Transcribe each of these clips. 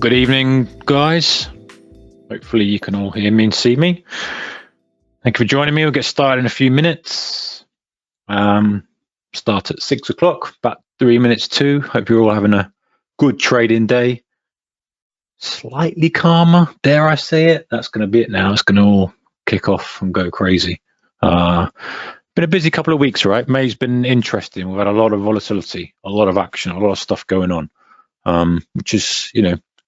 Good evening, guys. Hopefully you can all hear me and see me. Thank you for joining me. We'll get started in a few minutes. Start at 6 o'clock, about 3 minutes to. Hope you're all having a good trading day. Slightly calmer, dare I say it. That's going to be it now. It's going to all kick off and go crazy. Been a busy couple of weeks, right? May's been interesting. We've had a lot of volatility, a lot of action, a lot of stuff going on, which is,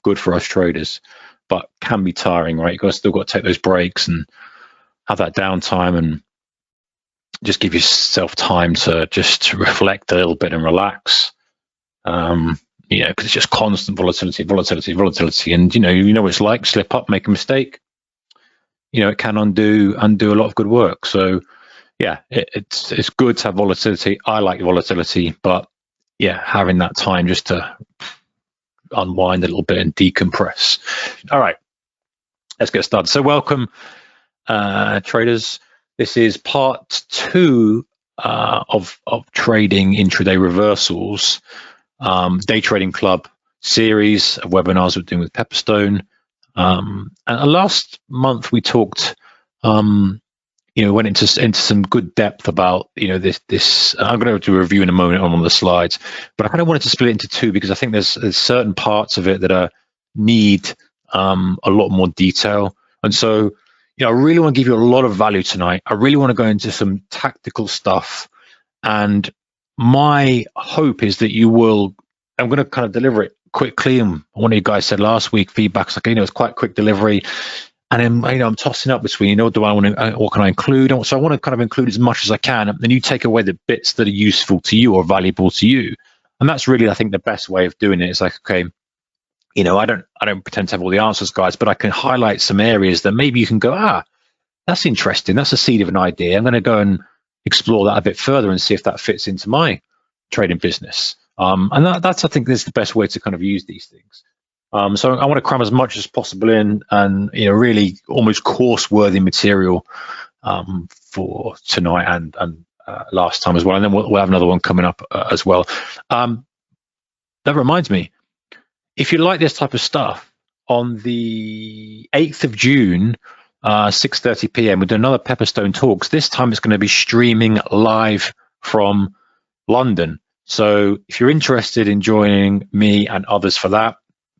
good for us traders, but can be tiring, right? You've still got to take those breaks and have that downtime and just give yourself time to just reflect a little bit and relax. Because it's just constant volatility. And, you know what it's like, slip up, make a mistake. It can undo a lot of good work. So, yeah, it's good to have volatility. I like volatility, but, yeah, having that time just to unwind a little bit and decompress. All right, let's get started. So welcome, traders. This is part 2 of trading intraday reversals, day trading club series of webinars we're doing with Pepperstone. And last month we talked, went into some good depth about this. I'm going to do a review in a moment on one of the slides, but I kind of wanted to split it into 2 because I think there's certain parts of it that need a lot more detail. And so, I really want to give you a lot of value tonight. I really want to go into some tactical stuff, and my hope is that you will. I'm going to kind of deliver it quickly. And one of you guys said last week, feedback's like, it's quite quick delivery. And then, I'm tossing up between, do I want to, what can I include? So I want to kind of include as much as I can. And then you take away the bits that are useful to you or valuable to you. And that's really, I think, the best way of doing it. It's like, okay, I don't pretend to have all the answers, guys, but I can highlight some areas that maybe you can go, that's interesting. That's a seed of an idea. I'm going to go and explore that a bit further and see if that fits into my trading business. And that's, I think, is the best way to kind of use these things. So I want to cram as much as possible in, and really almost course-worthy material for tonight and last time as well. And then we'll have another one coming up as well. That reminds me, if you like this type of stuff, on the 8th of June, 6:30 p.m., we'll do another Pepperstone Talks. This time it's going to be streaming live from London. So if you're interested in joining me and others for that,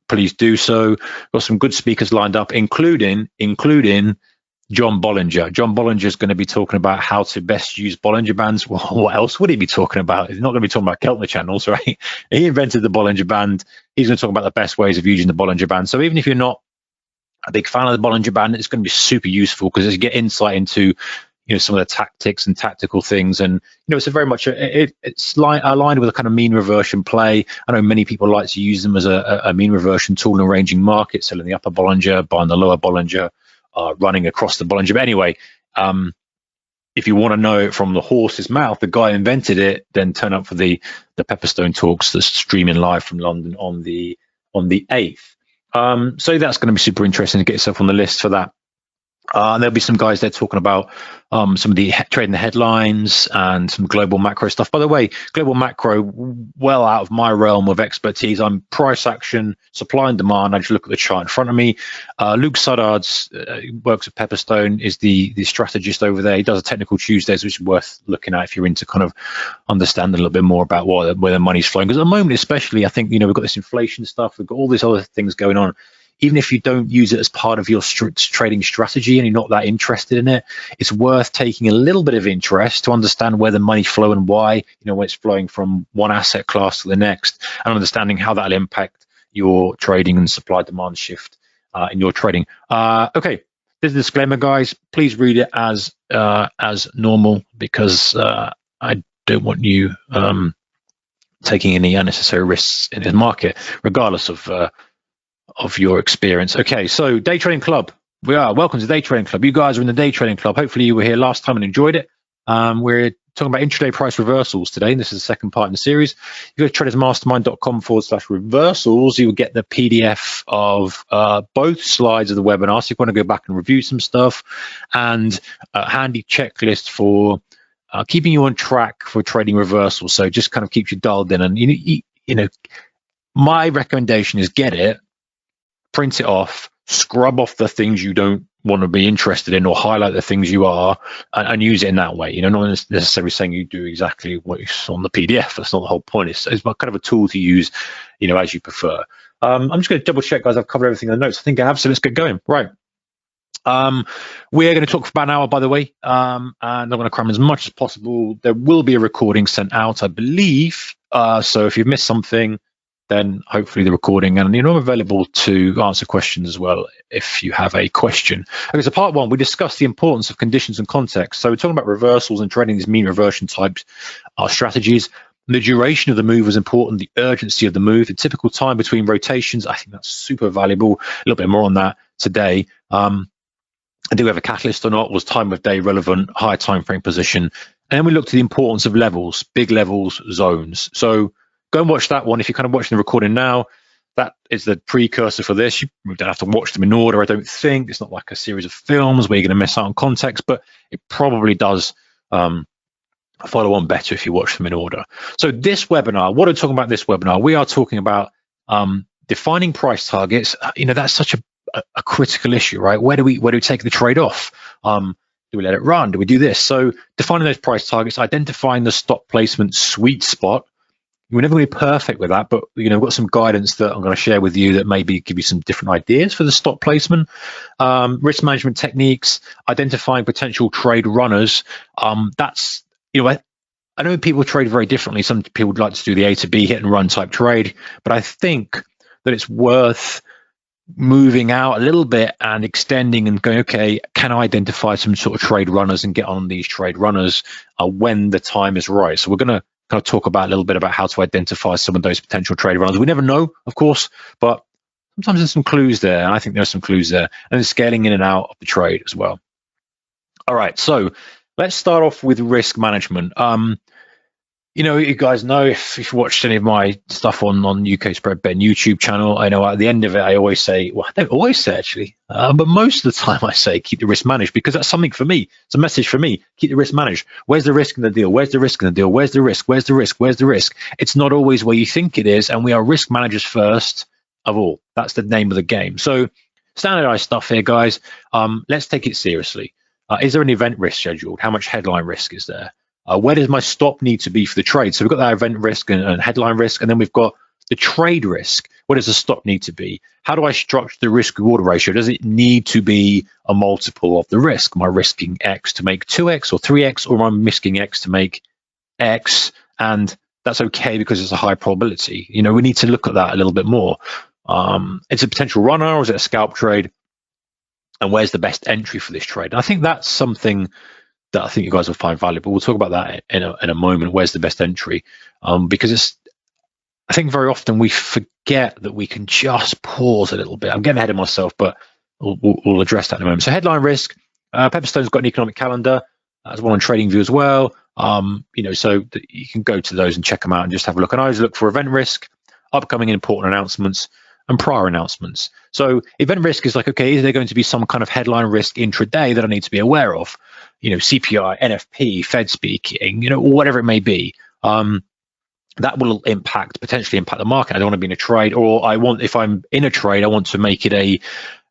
please do so. Got some good speakers lined up, including John Bollinger. John Bollinger is going to be talking about how to best use Bollinger Bands. Well, what else would he be talking about? He's not going to be talking about Keltner channels, right? He invented the Bollinger Band. He's going to talk about the best ways of using the Bollinger Band. So even if you're not a big fan of the Bollinger Band, it's going to be super useful because you get insight into some of the tactics and tactical things. And, it's a very much, it's aligned with a kind of mean reversion play. I know many people like to use them as a mean reversion tool in arranging markets, selling the upper Bollinger, buying the lower Bollinger, running across the Bollinger. But anyway, if you want to know it from the horse's mouth, the guy invented it, then turn up for the Pepperstone Talks that's streaming live from London on the 8th. So that's going to be super interesting to get yourself on the list for that. And there'll be some guys there talking about some of the trading the headlines and some global macro stuff. By the way, global macro, well out of my realm of expertise. I'm price action, supply and demand. I just look at the chart in front of me. Luke Suddard's works at Pepperstone, is the strategist over there. He does a technical Tuesdays, which is worth looking at if you're into kind of understanding a little bit more about where the money's flowing. Because at the moment, especially, I think, we've got this inflation stuff. We've got all these other things going on. Even if you don't use it as part of your trading strategy and you're not that interested in it, it's worth taking a little bit of interest to understand where the money's flowing and why, when it's flowing from one asset class to the next, and understanding how that'll impact your trading and supply-demand shift in your trading. Okay, there's a disclaimer, guys. Please read it as normal, because I don't want you taking any unnecessary risks in the market, regardless of your experience. Okay, so Day Trading Club. Welcome to Day Trading Club. You guys are in the Day Trading Club. Hopefully you were here last time and enjoyed it. We're talking about intraday price reversals today, and this is the second part in the series. You go to tradersmastermind.com/reversals. You will get the PDF of both slides of the webinar. So if you want to go back and review some stuff, and a handy checklist for keeping you on track for trading reversals. So just kind of keeps you dialed in. And my recommendation is get it print it off, scrub off the things you don't want to be interested in, or highlight the things you are, and use it in that way. Not necessarily saying you do exactly what's on the PDF. That's not the whole point. It's kind of a tool to use, as you prefer. I'm just going to double check, guys. I've covered everything in the notes. I think I have, so let's get going. Right. We're going to talk for about an hour, by the way, and I'm going to cram as much as possible. There will be a recording sent out, I believe. So if you've missed something, then hopefully the recording, and I'm available to answer questions as well if you have a question. Okay, so part one, we discussed the importance of conditions and context. So we're talking about reversals and trading these mean reversion type strategies. The duration of the move was important, the urgency of the move, the typical time between rotations. I think that's super valuable. A little bit more on that today. Do we have a catalyst or not? Was time of day relevant? Higher time frame position? And then we looked at the importance of levels, big levels, zones. So go and watch that one. If you're kind of watching the recording now, that is the precursor for this. You don't have to watch them in order, I don't think. It's not like a series of films where you're going to miss out on context, but it probably does follow on better if you watch them in order. So this webinar, what are we talking about this webinar? We are talking about defining price targets. That's such a critical issue, right? Where do we take the trade off? Do we let it run? Do we do this? So defining those price targets, identifying the stop placement sweet spot. We're never going to be perfect with that, but we've got some guidance that I'm going to share with you that maybe give you some different ideas for the stop placement. Risk management techniques, identifying potential trade runners. That's I know people trade very differently. Some people would like to do the A to B hit and run type trade, but I think that it's worth moving out a little bit and extending and going, okay, can I identify some sort of trade runners and get on these trade runners when the time is right? So we're going to kind of talk about a little bit about how to identify some of those potential trade runners. We never know, of course, but sometimes there's some clues there. And I think there's some clues there, and then scaling in and out of the trade as well. All right, so let's start off with risk management. You guys know, if you've watched any of my stuff on UK Spread Ben YouTube channel, I know at the end of it, I always say, well, I don't always say actually, but most of the time I say keep the risk managed, because that's something for me. It's a message for me. Keep the risk managed. Where's the risk in the deal? Where's the risk in the deal? Where's the risk? Where's the risk? Where's the risk? It's not always where you think it is, and we are risk managers first of all. That's the name of the game. So standardized stuff here, guys. Let's take it seriously. Is there an event risk scheduled? How much headline risk is there? Where does my stop need to be for the trade? So we've got that event risk and headline risk, and then we've got the trade risk. Where does the stop need to be? How do I structure the risk reward ratio? Does it need to be a multiple of the risk? Am I risking X to make 2X or 3X, or am I risking X to make X? And that's okay because it's a high probability. We need to look at that a little bit more. It's a potential runner, or is it a scalp trade? And where's the best entry for this trade? And I think that's something that I think you guys will find valuable. We'll talk about that in a moment. Where's the best entry? Because I think very often we forget that we can just pause a little bit. I'm getting ahead of myself, but we'll address that in a moment. So headline risk, Pepperstone's got an economic calendar. There's one on TradingView as well. So you can go to those and check them out and just have a look. And I always look for event risk, upcoming important announcements, and prior announcements. So event risk is like, okay, is there going to be some kind of headline risk intraday that I need to be aware of? CPI, NFP, Fed speaking, whatever it may be. That will potentially impact the market. I don't want to be in a trade, or if I'm in a trade, I want to make it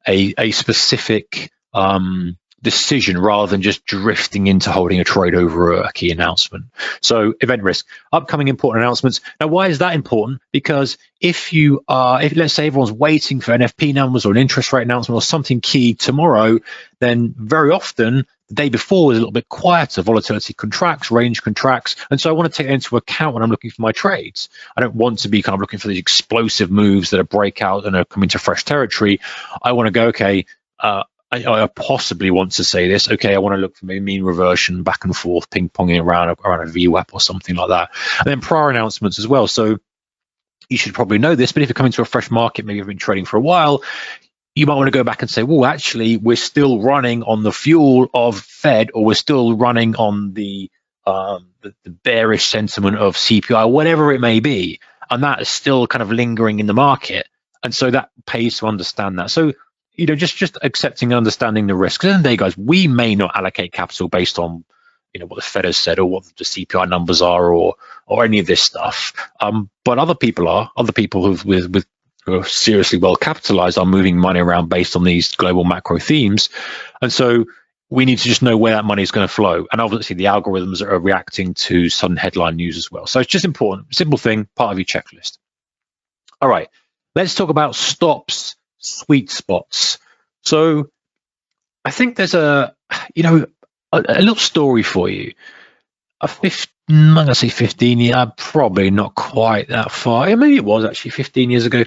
a specific decision rather than just drifting into holding a trade over a key announcement. So event risk, upcoming important announcements. Now, why is that important? Because if let's say everyone's waiting for NFP numbers or an interest rate announcement or something key tomorrow, then very often the day before is a little bit quieter. Volatility contracts, range contracts. And so I want to take that into account when I'm looking for my trades. I don't want to be kind of looking for these explosive moves that are breakout and are coming to fresh territory. I want to go, okay, I possibly want to say this. Okay, I want to look for maybe mean reversion back and forth, ping-ponging around a VWAP or something like that. And then prior announcements as well. So you should probably know this, but if you're coming to a fresh market, maybe you've been trading for a while, you might want to go back and say, well, actually, we're still running on the fuel of Fed, or we're still running on the bearish sentiment of CPI, whatever it may be. And that is still kind of lingering in the market. And so that pays to understand that. So just accepting and understanding the risks. At the end of the day, guys, we may not allocate capital based on what the Fed has said or what the CPI numbers are or any of this stuff. But other people are. Other people with who are seriously well capitalized are moving money around based on these global macro themes. And so we need to just know where that money is going to flow. And obviously the algorithms are reacting to sudden headline news as well. So it's just important, simple thing, part of your checklist. All right, let's talk about stops, sweet spots. So I think there's a little story for you. I'm going to say 15 years, probably not quite that far. Maybe it was actually 15 years ago.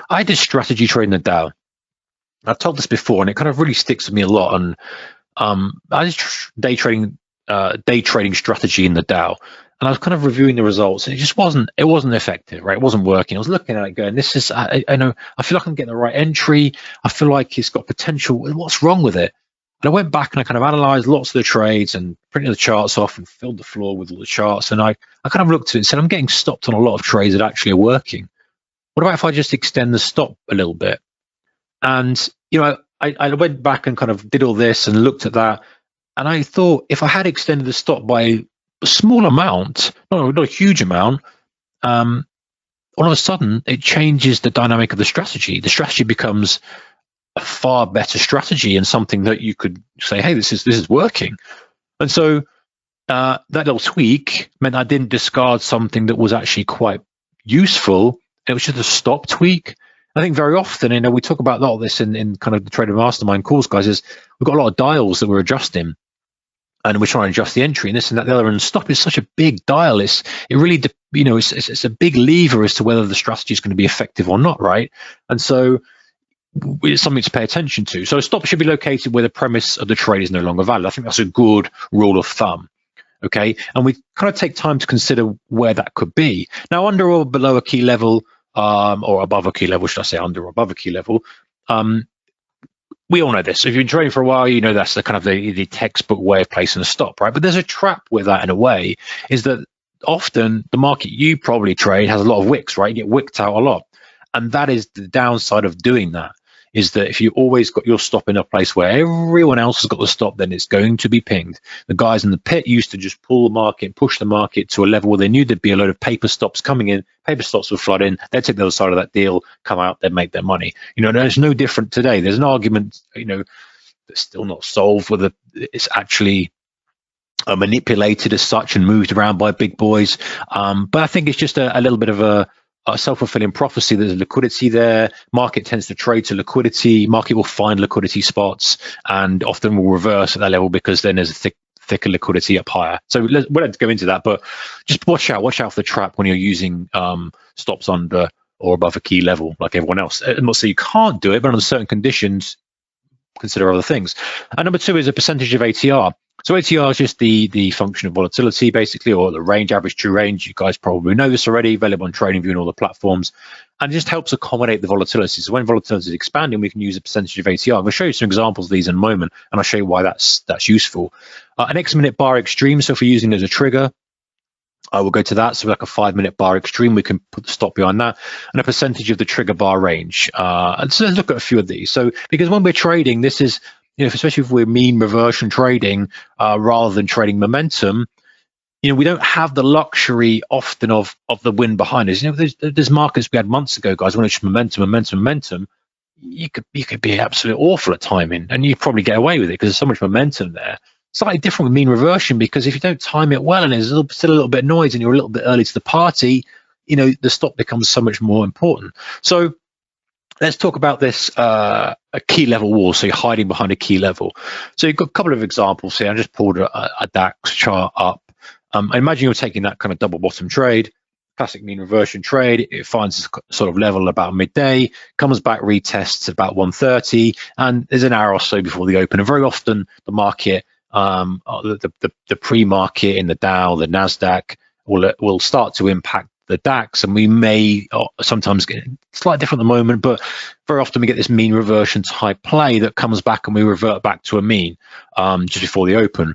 I did strategy trade in the Dow. I've told this before, and it kind of really sticks with me a lot. And I did day trading strategy in the Dow, and I was kind of reviewing the results, and it wasn't effective, right? It wasn't working. I was looking at it going, this is, I know, I feel like I'm getting the right entry. I feel like it's got potential. What's wrong with it? And I went back and I kind of analyzed lots of the trades and printed the charts off and filled the floor with all the charts. And I kind of looked at it and said, I'm getting stopped on a lot of trades that actually are working. What about if I just extend the stop a little bit? And, I went back and kind of did all this and looked at that. And I thought if I had extended the stop by a small amount, not a huge amount, all of a sudden it changes the dynamic of the strategy. The strategy becomes a far better strategy and something that you could say, hey, this is working. And so that little tweak meant I didn't discard something that was actually quite useful. It was just a stop tweak. I think very often, we talk about a lot of this in kind of the Trader Mastermind calls, guys, is we've got a lot of dials that we're adjusting, and we're trying to adjust the entry and this and that, the other. And stop is such a big dial. It's a big lever as to whether the strategy is going to be effective or not, right? And so it's something to pay attention to. So a stop should be located where the premise of the trade is no longer valid. I think that's a good rule of thumb. Okay, and we kind of take time to consider where that could be. Now, under or below a key level, or above a key level, should I say under or above a key level? We all know this. If you've been trading for a while, that's the kind of the textbook way of placing a stop, right? But there's a trap with that in a way, is that often the market you probably trade has a lot of wicks, right? You get wicked out a lot. And that is the downside of doing that, is that if you always got your stop in a place where everyone else has got the stop, then it's going to be pinged. The guys in the pit used to just pull the market, push the market to a level where they knew there'd be a load of paper stops coming in. Paper stops would flood in. They'd take the other side of that deal, come out, they'd make their money. There's no different today. There's an argument, that's still not solved whether it's actually manipulated as such and moved around by big boys. But I think it's just a little bit of a self-fulfilling prophecy. There's liquidity there. Market tends to trade to liquidity. Market will find liquidity spots and often will reverse at that level because then there's a thicker liquidity up higher. So we won't go into that, but just watch out for the trap when you're using stops under or above a key level like everyone else. I'm not saying you can't do it, but under certain conditions, consider other things. And number two is a percentage of ATR. So ATR is just the function of volatility, basically, or the range, average true range. You guys probably know this already, available on TradingView and all the platforms, and it just helps accommodate the volatility. So when volatility is expanding, we can use a percentage of ATR. I'm going to show you some examples of these in a moment, and I'll show you why that's useful. An X-minute bar extreme, so if we're using it as a trigger, I will go to that. So like a 5-minute bar extreme, we can put the stop behind that, and a percentage of the trigger bar range. And so let's look at a few of these. So because when we're trading, this is, especially if we're mean reversion trading rather than trading momentum, we don't have the luxury often of the wind behind us. There's markets we had months ago, guys, when it's momentum. You could be absolutely awful at timing, and you probably get away with it because there's so much momentum there. Slightly different with mean reversion, because if you don't time it well and there's still a little bit of noise and you're a little bit early to the party, the stop becomes so much more important. So let's talk about this a key level wall. So you're hiding behind a key level. So you've got a couple of examples here. I just pulled a DAX chart up. I imagine you're taking that kind of double bottom trade, classic mean reversion trade. It finds a sort of level about midday, comes back, retests at about 1:30, and there's an hour or so before the open. And very often the market, the pre-market in the Dow, the Nasdaq will start to impact the DAX, and we may sometimes get slightly different at the moment, but very often we get this mean reversion type play that comes back and we revert back to a mean just before the open.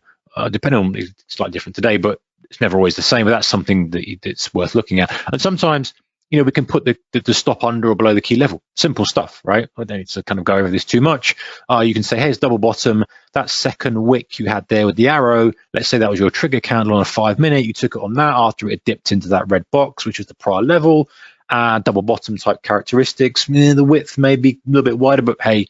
Depending on, it's slightly different today, but it's never always the same. But that's something that's worth looking at. And sometimes, we can put the stop under or below the key level. Simple stuff, right? I don't need to kind of go over this too much. You can say, hey, it's double bottom. That second wick you had there with the arrow, let's say that was your trigger candle on a 5-minute. You took it on that after it dipped into that red box, which is the prior level. double bottom type characteristics. The width may be a little bit wider, but hey,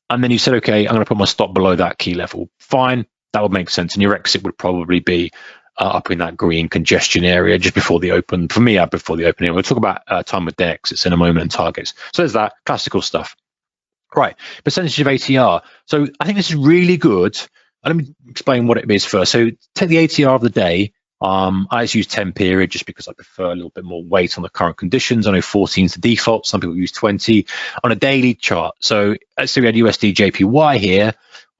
and then you said, okay, I'm going to put my stop below that key level. Fine, that would make sense. And your exit would probably be up in that green congestion area just before the open. For me, before the opening. We'll talk about time of day exits in a moment and targets. So there's that classical stuff. Right, percentage of ATR. So I think this is really good. Let me explain what it is first. So take the ATR of the day. I just use 10 period just because I prefer a little bit more weight on the current conditions. I know 14 is the default. Some people use 20 on a daily chart. So let's say we had USD JPY here,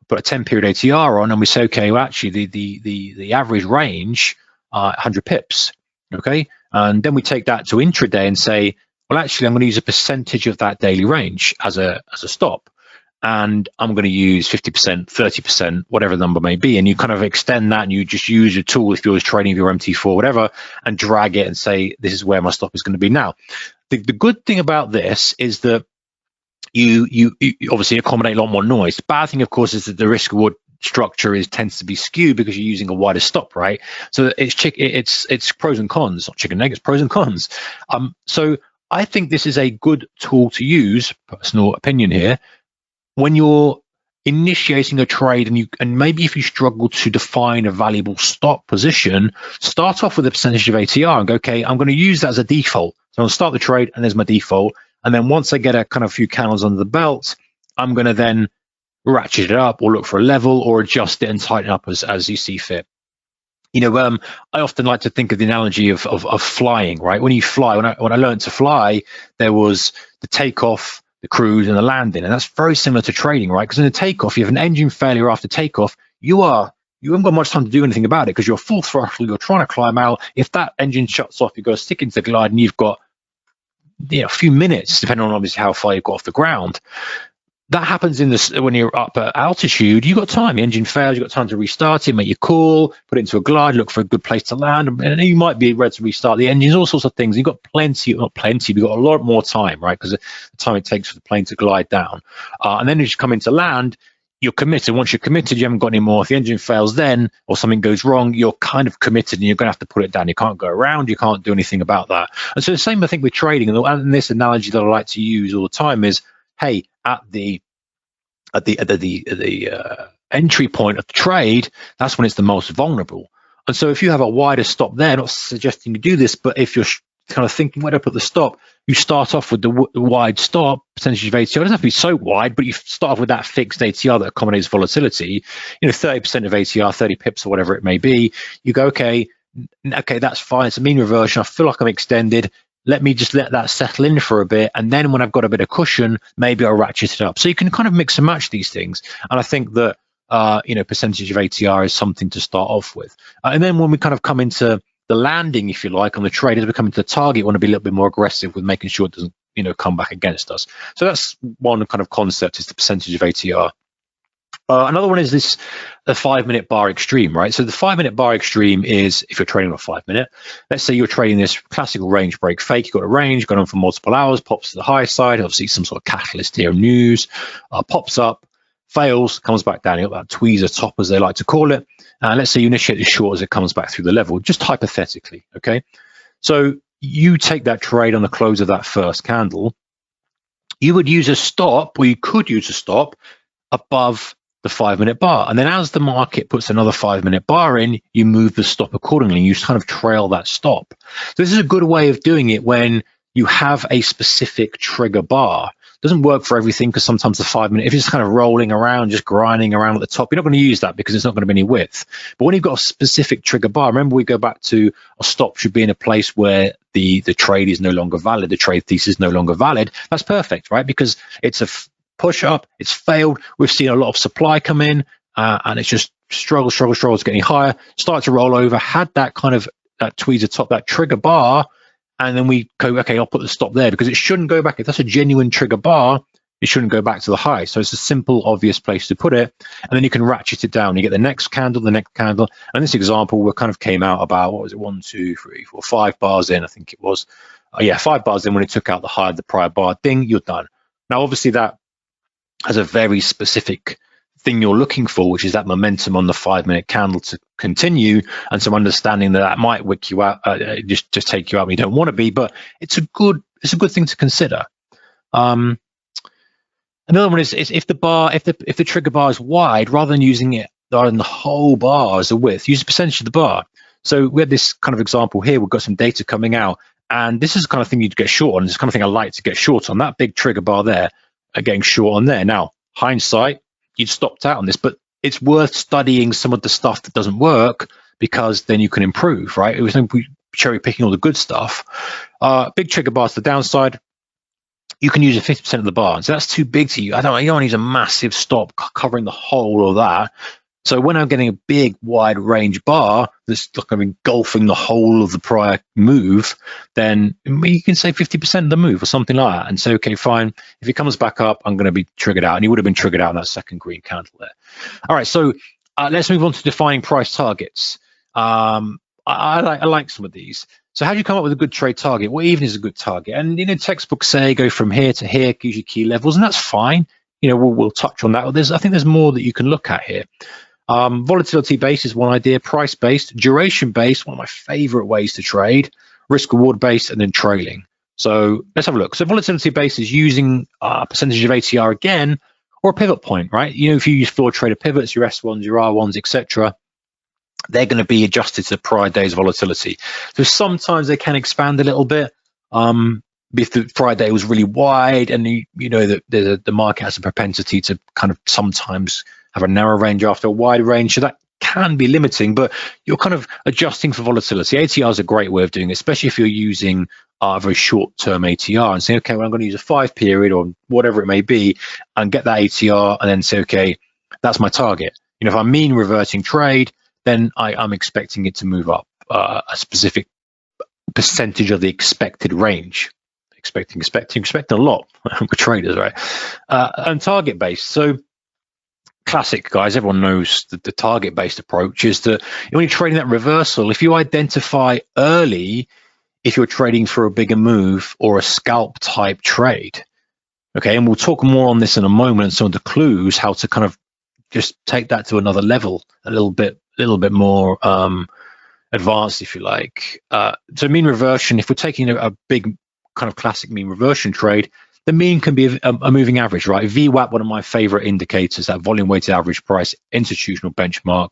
put a 10 period ATR on, and we say, okay, well, actually the average range, 100 pips, okay? And then we take that to intraday and say, well, actually, I'm going to use a percentage of that daily range as a stop. And I'm going to use 50%, 30%, whatever the number may be. And you kind of extend that and you just use your tool if you're trading with your MT4, whatever, and drag it and say, this is where my stop is going to be. Now, the good thing about this is that you obviously accommodate a lot more noise. The bad thing, of course, is that the risk reward structure tends to be skewed because you're using a wider stop, right? So it's pros and cons, not chicken and egg, it's pros and cons. So I think this is a good tool to use, personal opinion here, when you're initiating a trade and maybe if you struggle to define a valuable stop position, start off with a percentage of ATR and go, okay, I'm going to use that as a default. So I'll start the trade and there's my default. And then once I get a kind of few candles under the belt, I'm going to then ratchet it up or look for a level or adjust it and tighten up as you see fit. I often like to think of the analogy of flying, right? When you fly, when I learned to fly, there was the takeoff, the cruise, and the landing, and that's very similar to trading, right? Because in the takeoff, you have an engine failure after takeoff. You haven't got much time to do anything about it because you're full throttle. You're trying to climb out. If that engine shuts off, you've got to stick into the glide, and you've got a few minutes, depending on obviously how far you've got off the ground. That happens when you're up at altitude. You've got time. The engine fails. You've got time to restart it, make your call, put it into a glide, look for a good place to land, and you might be ready to restart the engines, all sorts of things. You've got not plenty, you've got a lot more time, right? Because the time it takes for the plane to glide down. And then as you come into land, you're committed. Once you're committed, you haven't got any more. If the engine fails then, or something goes wrong, you're kind of committed and you're going to have to put it down. You can't go around. You can't do anything about that. And so the same, I think, with trading. And this analogy that I like to use all the time is, hey, at the entry point of the trade, that's when it's the most vulnerable. And so if you have a wider stop there, not suggesting you do this, but if you're kind of thinking where to put the stop, you start off with the wide stop percentage of ATR. It doesn't have to be so wide, but you start off with that fixed ATR that accommodates volatility. 30% of ATR, 30 pips or whatever it may be. You go, okay, that's fine. It's a mean reversion. I feel like I'm extended. Let me just let that settle in for a bit. And then when I've got a bit of cushion, maybe I'll ratchet it up. So you can kind of mix and match these things. And I think that, percentage of ATR is something to start off with. And then when we kind of come into the landing, if you like, on the trade, as we come into the target, we want to be a little bit more aggressive with making sure it doesn't, come back against us. So that's one kind of concept, is the percentage of ATR. Another one is the 5-minute bar extreme, right? So the 5-minute bar extreme is if you're trading on a 5-minute. Let's say you're trading this classical range break fake. You've got a range going on for multiple hours, pops to the high side, obviously some sort of catalyst here, news, pops up, fails, comes back down. You've got that tweezer top, as they like to call it. Let's say you initiate the short as it comes back through the level, just hypothetically, okay? So you take that trade on the close of that first candle. You would use a stop, or you could use a stop above the 5-minute bar. And then as the market puts another 5-minute bar in, you move the stop accordingly. You kind of trail that stop. So this is a good way of doing it when you have a specific trigger bar. It doesn't work for everything, because sometimes the 5-minute, if it's kind of rolling around, just grinding around at the top, you're not going to use that because it's not going to be any width. But when you've got a specific trigger bar, remember we go back to a stop should be in a place where the trade is no longer valid, the trade thesis is no longer valid. That's perfect, right? Because it's a push up, it's failed. We've seen a lot of supply come in, and it's just struggles getting higher, start to roll over, had that kind of that tweezer top, that trigger bar, and then we go, okay, I'll put the stop there, because it shouldn't go back. If that's a genuine trigger bar, it shouldn't go back to the high. So it's a simple, obvious place to put it, and then you can ratchet it down. You get the next candle, and this example, we kind of came out about, what was it, 1, 2, 3, 4, 5 bars in, I think it was. 5 bars in when it took out the high of the prior bar. Ding, you're done. Now, obviously, that has a very specific thing you're looking for, which is that momentum on the 5-minute candle to continue, and some understanding that might wick you out, just take you out when you don't want to be. But it's a good it's a good thing to consider. Another one is if the trigger bar is wide, rather than using it rather than the whole bar as a width, use a percentage of the bar. So we had this kind of example here. We've got some data coming out, and this is the kind of thing you'd get short on. This is the kind of thing I like to get short on. That big trigger bar there, getting short on there. Now, hindsight, you'd stopped out on this, but it's worth studying some of the stuff that doesn't work, because then you can improve, right? It was cherry picking all the good stuff. Big trigger bar to the downside. You can use a 50% of the bar. And so that's too big to you. You don't use a massive stop covering the whole of that. So when I'm getting a big wide range bar that's like I'm engulfing the whole of the prior move, then you can say 50% of the move or something like that, and say, okay, fine. If it comes back up, I'm going to be triggered out. And you would have been triggered out in that second green candle there. All right, so let's move on to defining price targets. I like some of these. So how do you come up with a good trade target? What even is a good target? And textbooks say go from here to here, gives you key levels, and that's fine. We'll touch on that. I think there's more that you can look at here. Volatility base is one idea. Price based, duration based, one of my favorite ways to trade. Risk reward based, and then trailing. So let's have a look. So volatility base is using a percentage of ATR again, or a pivot point, right? If you use floor trader pivots, your S1s, your R1s, etc., they're going to be adjusted to the prior day's volatility. So sometimes they can expand a little bit. If the prior day was really wide, and that the market has a propensity to kind of sometimes have a narrow range after a wide range, so that can be limiting, but you're kind of adjusting for volatility. ATR is a great way of doing it, especially if you're using a very short-term ATR and saying, okay, well, I'm going to use a 5 period or whatever it may be and get that ATR, and then say, okay, that's my target. If I'm mean reverting trade, then I'm expecting it to move up a specific percentage of the expected range. Expecting a lot. We're traders, right? And target based. So classic, guys, everyone knows that the target based approach is that when you're trading that reversal, if you identify early if you're trading for a bigger move or a scalp type trade, okay, and we'll talk more on this in a moment, and some of the clues how to kind of just take that to another level, a little bit more advanced, if you like. So mean reversion, if we're taking a big kind of classic mean reversion trade, the mean can be a moving average, right? VWAP, one of my favorite indicators, that volume weighted average price, institutional benchmark.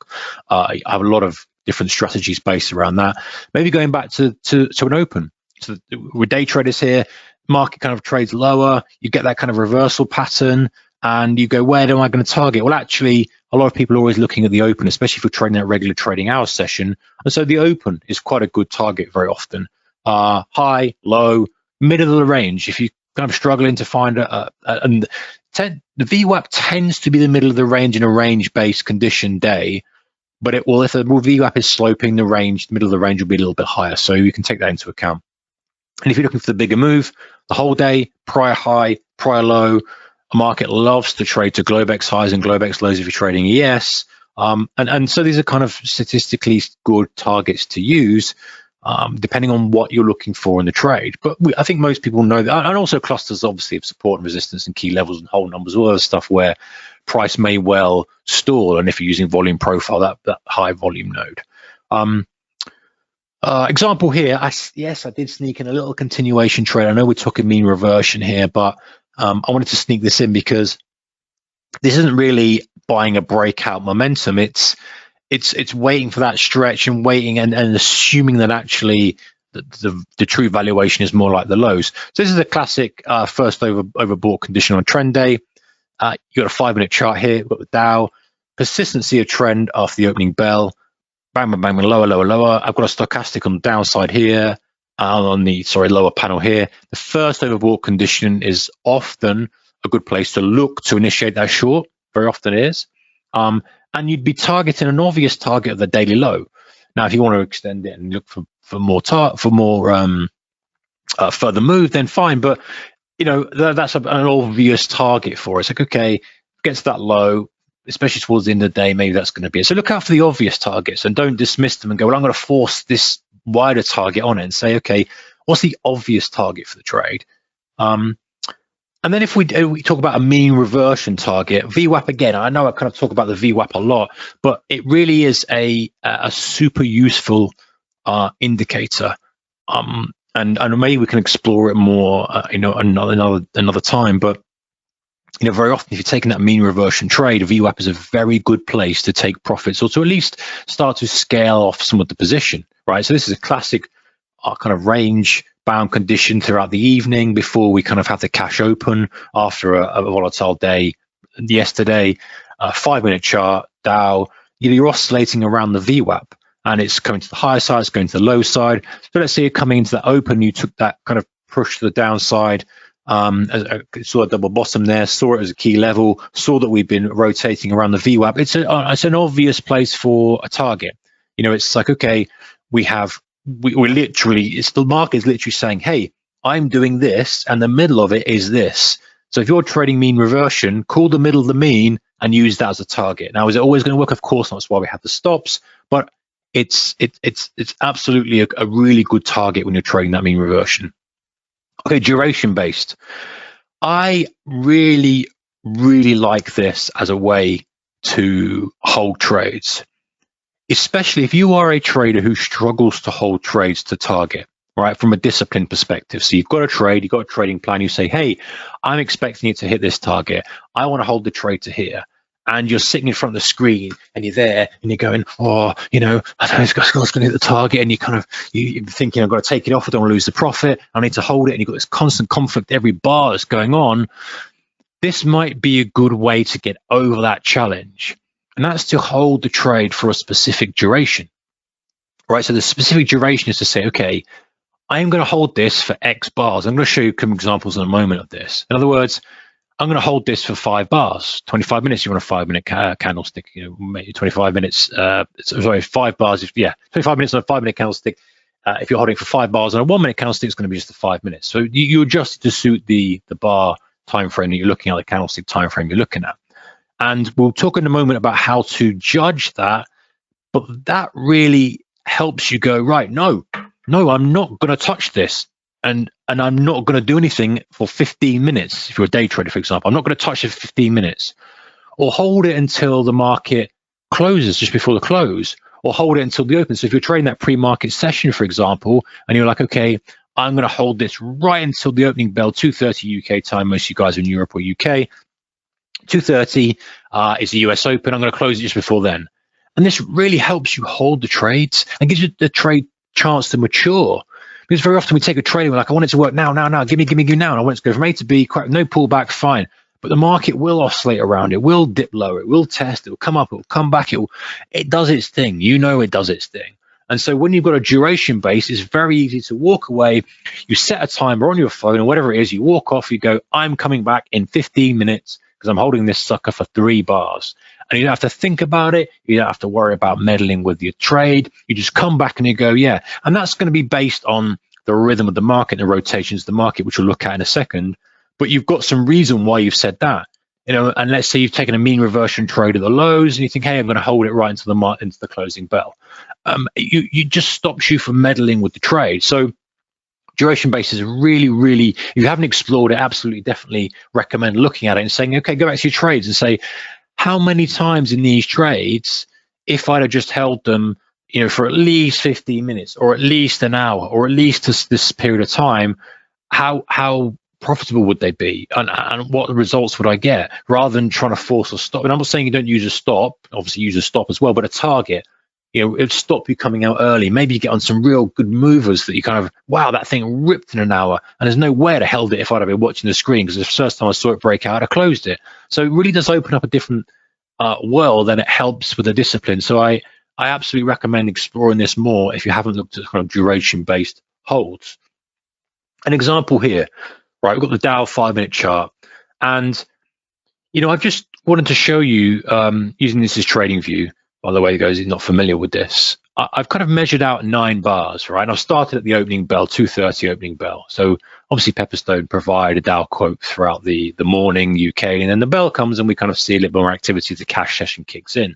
I have a lot of different strategies based around that. Maybe going back to an open. So with day traders here, market kind of trades lower, you get that kind of reversal pattern, and you go, where am I going to target? Well, actually, a lot of people are always looking at the open, especially if you're trading that regular trading hours session. And so the open is quite a good target very often. High, low, middle of the range. If you're kind of struggling to find the VWAP tends to be the middle of the range in a range-based condition day, but if the VWAP is sloping, the middle of the range will be a little bit higher. So you can take that into account. And if you're looking for the bigger move, the whole day, prior high, prior low, a market loves to trade to Globex highs and Globex lows if you're trading ES. And so these are kind of statistically good targets to use, depending on what you're looking for in the trade. But I think most people know that. And also clusters, obviously, of support and resistance and key levels and whole numbers, all other stuff where price may well stall. And if you're using volume profile, that high volume node. Example here, I did sneak in a little continuation trade. I know we're talking mean reversion here, but I wanted to sneak this in because this isn't really buying a breakout momentum. It's waiting for that stretch and waiting and assuming that actually the true valuation is more like the lows. So this is a classic first overbought condition on trend day. You got a 5-minute chart here. You've got the Dow, persistency of trend after the opening bell. Bang, bang, bang, lower, lower, lower. I've got a stochastic on the downside here, on the lower panel here. The first overbought condition is often a good place to look to initiate that short. Very often it is. And you'd be targeting an obvious target of the daily low. Now, if you want to extend it and look for more further move, then fine. But that's an obvious target for us. Like, okay, gets that low, especially towards the end of the day, maybe that's going to be it. So look out for the obvious targets and don't dismiss them and go, well, I'm going to force this wider target on it and say, okay, what's the obvious target for the trade? And then if we talk about a mean reversion target, VWAP, again, I know I kind of talk about the VWAP a lot, but it really is a super useful indicator. And and maybe we can explore it more, another time. But very often, if you're taking that mean reversion trade, a VWAP is a very good place to take profits, or to at least start to scale off some of the position, right? So this is a classic kind of range bound condition throughout the evening before we kind of have the cash open after a volatile day yesterday. 5-minute chart, Dow, you're oscillating around the VWAP, and it's going to the high side, it's going to the low side. So let's say you're coming into that open, you took that kind of push to the downside, saw a double bottom there, saw it as a key level, saw that we've been rotating around the VWAP. It's an obvious place for a target. It's like, okay, we're literally, the market is literally saying, hey, I'm doing this, and the middle of it is this. So if you're trading mean reversion, call the middle of the mean and use that as a target. Now, is it always going to work? Of course not. That's why we have the stops, but it's absolutely a really good target when you're trading that mean reversion. Okay, duration based. I really, really like this as a way to hold trades, especially if you are a trader who struggles to hold trades to target, right, from a discipline perspective. So you've got a trade, you've got a trading plan, you say, hey, I'm expecting it to hit this target. I want to hold the trade to here. And you're sitting in front of the screen and you're there and you're going, oh, I know it's going to hit the target, and you're thinking, I've got to take it off, I don't want to lose the profit, I need to hold it, and you've got this constant conflict every bar that's going on. This might be a good way to get over that challenge. And that's to hold the trade for a specific duration, right? So the specific duration is to say, okay, I'm going to hold this for X bars. I'm going to show you some examples in a moment of this. In other words, I'm going to hold this for 5 bars, 25 minutes. You want a 5-minute candlestick, maybe 25 minutes. 5 bars. 25 minutes on a 5-minute candlestick. If you're holding for 5 bars on a 1-minute candlestick, it's going to be just the 5 minutes. So you adjust to suit the bar time frame that you're looking at, the candlestick time frame you're looking at. And we'll talk in a moment about how to judge that. But that really helps you go, right, no, I'm not going to touch this. And I'm not going to do anything for 15 minutes. If you're a day trader, for example, I'm not going to touch it for 15 minutes, or hold it until the market closes, just before the close, or hold it until the open. So if you're trading that pre-market session, for example, and you're like, okay, I'm going to hold this right until the opening bell, 2:30 UK time. Most of you guys are in Europe or UK. 2:30 is the US Open. I'm going to close it just before then. And this really helps you hold the trades and gives you the trade chance to mature. Because very often we take a trade and we're like, I want it to work now, give me now. And I want it to go from A to B, no pullback, fine. But the market will oscillate around, it will dip lower, it will test, it will come up, it will come back, it does its thing. It does its thing. And so when you've got a duration base, it's very easy to walk away. You set a timer on your phone or whatever it is, you walk off, you go, I'm coming back in 15 minutes because I'm holding this sucker for 3 bars. And you don't have to think about it. You don't have to worry about meddling with your trade. You just come back and you go, yeah. And that's going to be based on the rhythm of the market, the rotations of the market, which we'll look at in a second. But you've got some reason why you've said that. And let's say you've taken a mean reversion trade at the lows and you think, hey, I'm going to hold it right into the closing bell. You just stops you from meddling with the trade. So duration base is really, really, if you haven't explored it, absolutely, definitely recommend looking at it and saying, okay, go back to your trades and say, how many times in these trades, if I'd have just held them, for at least 15 minutes or at least an hour or at least this period of time, how profitable would they be, and what results would I get, rather than trying to force a stop? And I'm not saying you don't use a stop, obviously use a stop as well, but a target, it'd stop you coming out early. Maybe you get on some real good movers that you kind of, wow, that thing ripped in an hour, and there's no way I'd have held it if I'd have been watching the screen, because the first time I saw it break out, I closed it. So it really does open up a different world, and it helps with the discipline. So I absolutely recommend exploring this more if you haven't looked at kind of duration-based holds. An example here, right? We've got the Dow 5-minute chart, and I've just wanted to show you using this as trading view. By the way, guys, who's not familiar with this, I've kind of measured out 9 bars, right? And I've started at the opening bell, 2:30 opening bell. So obviously Pepperstone provide a Dow quote throughout the morning UK, and then the bell comes and we kind of see a little more activity as the cash session kicks in.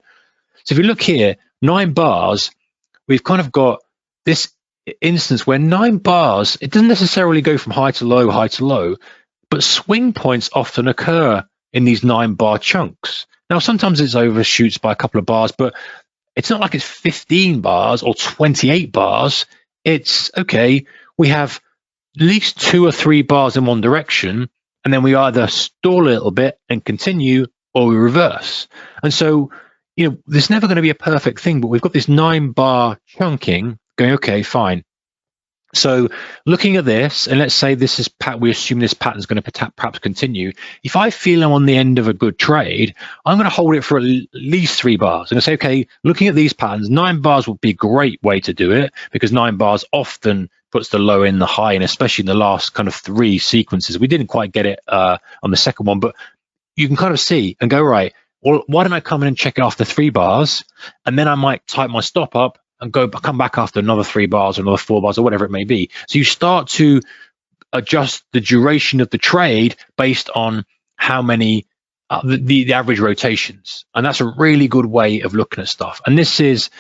So if you look here, 9 bars, we've kind of got this instance where 9 bars, it doesn't necessarily go from high to low, but swing points often occur in these 9-bar chunks. Now, sometimes it's overshoots by a couple of bars, but it's not like it's 15 bars or 28 bars. It's, okay, we have at least 2 or 3 bars in one direction, and then we either stall a little bit and continue, or we reverse. And so, there's never going to be a perfect thing, but we've got this 9-bar chunking going, okay, fine. So looking at this, and let's say this is we assume this pattern is going to perhaps continue. If I feel I'm on the end of a good trade, I'm going to hold it for at least 3 bars. I'm going to say, okay, looking at these patterns, 9 bars would be a great way to do it, because 9 bars often puts the low in, the high in, especially in the last kind of 3 sequences. We didn't quite get it on the second one, but you can kind of see and go, right, well, why don't I come in and check it after 3 bars, and then I might type my stop up and come back after another 3 bars or another 4 bars or whatever it may be. So you start to adjust the duration of the trade based on how many the average rotations, and that's a really good way of looking at stuff. And this is,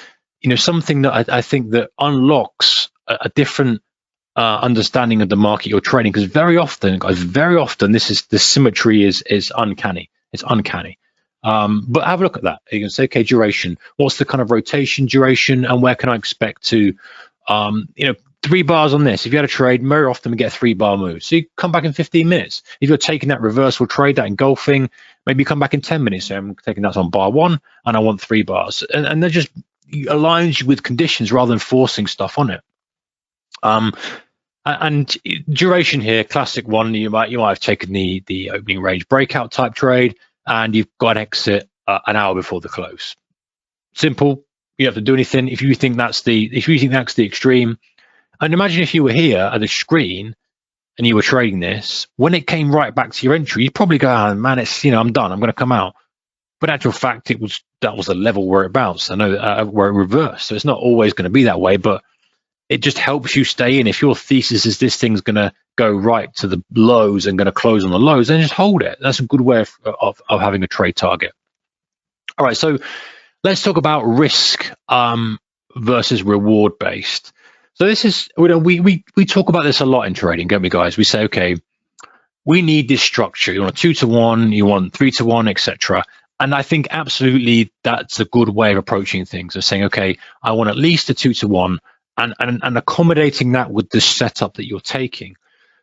something that I think that unlocks a different understanding of the market you're trading, because very often, guys, the symmetry is uncanny. It's uncanny. But have a look at that. You can say, okay, duration. What's the kind of rotation duration, and where can I expect to, 3 bars on this? If you had a trade, very often we get a 3-bar move. So you come back in 15 minutes. If you're taking that reversal trade, that engulfing, maybe you come back in 10 minutes. So I'm taking that on bar 1, and I want 3 bars. And that just aligns you with conditions rather than forcing stuff on it. And duration here, classic one, you might have taken the opening range breakout type trade, and you've got an exit an hour before the close. Simple. You don't have to do anything. If you think that's the extreme, and imagine if you were here at the screen and you were trading this, when it came right back to your entry, you'd probably go, oh, man, it's I'm done. I'm going to come out. But in actual fact, that was the level where it bounced. I know where it reversed. So it's not always going to be that way, but it just helps you stay in. If your thesis is this thing's going to go right to the lows and going to close on the lows, then just hold it. That's a good way of having a trade target. All right, so let's talk about risk versus reward based. So this is, we talk about this a lot in trading, don't we, guys? We say, okay, we need this structure. You want a 2-to-1, you want 3-to-1, etc. And I think absolutely that's a good way of approaching things, of saying, okay, I want at least a 2-to-1, and accommodating that with the setup that you're taking.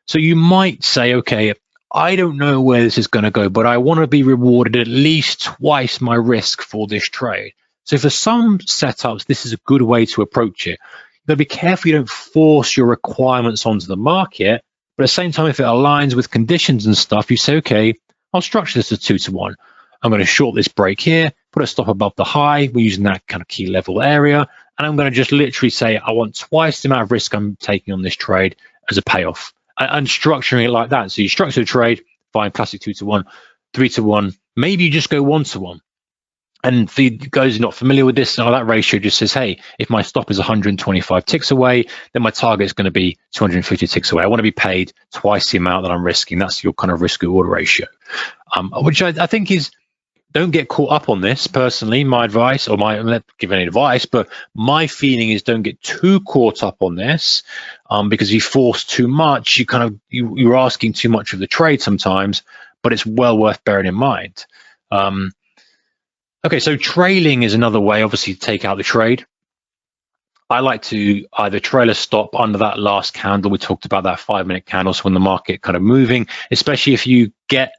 So you might say, okay, I don't know where this is going to go, but I want to be rewarded at least twice my risk for this trade. So for some setups, this is a good way to approach it. You've got to be careful you don't force your requirements onto the market, but at the same time, if it aligns with conditions and stuff, you say, okay, I'll structure this as 2-to-1. I'm going to short this break here, put a stop above the high. We're using that kind of key level area. And I'm going to just literally say, I want twice the amount of risk I'm taking on this trade as a payoff, and structuring it like that. So you structure the trade, fine, classic 2-to-1, 3-to-1, maybe you just go 1-to-1. And for you guys who are not familiar with this, that ratio just says, hey, if my stop is 125 ticks away, then my target is going to be 250 ticks away. I want to be paid twice the amount that I'm risking. That's your kind of risk reward ratio, which I think is, don't get caught up on this. Personally, my advice, or I'm not giving any advice, but my feeling is don't get too caught up on this, because if you force too much, you're asking too much of the trade sometimes, but it's well worth bearing in mind. Okay, so trailing is another way, obviously, to take out the trade. I like to either trail a stop under that last candle. We talked about that 5-minute candle, so when the market kind of moving, especially if you get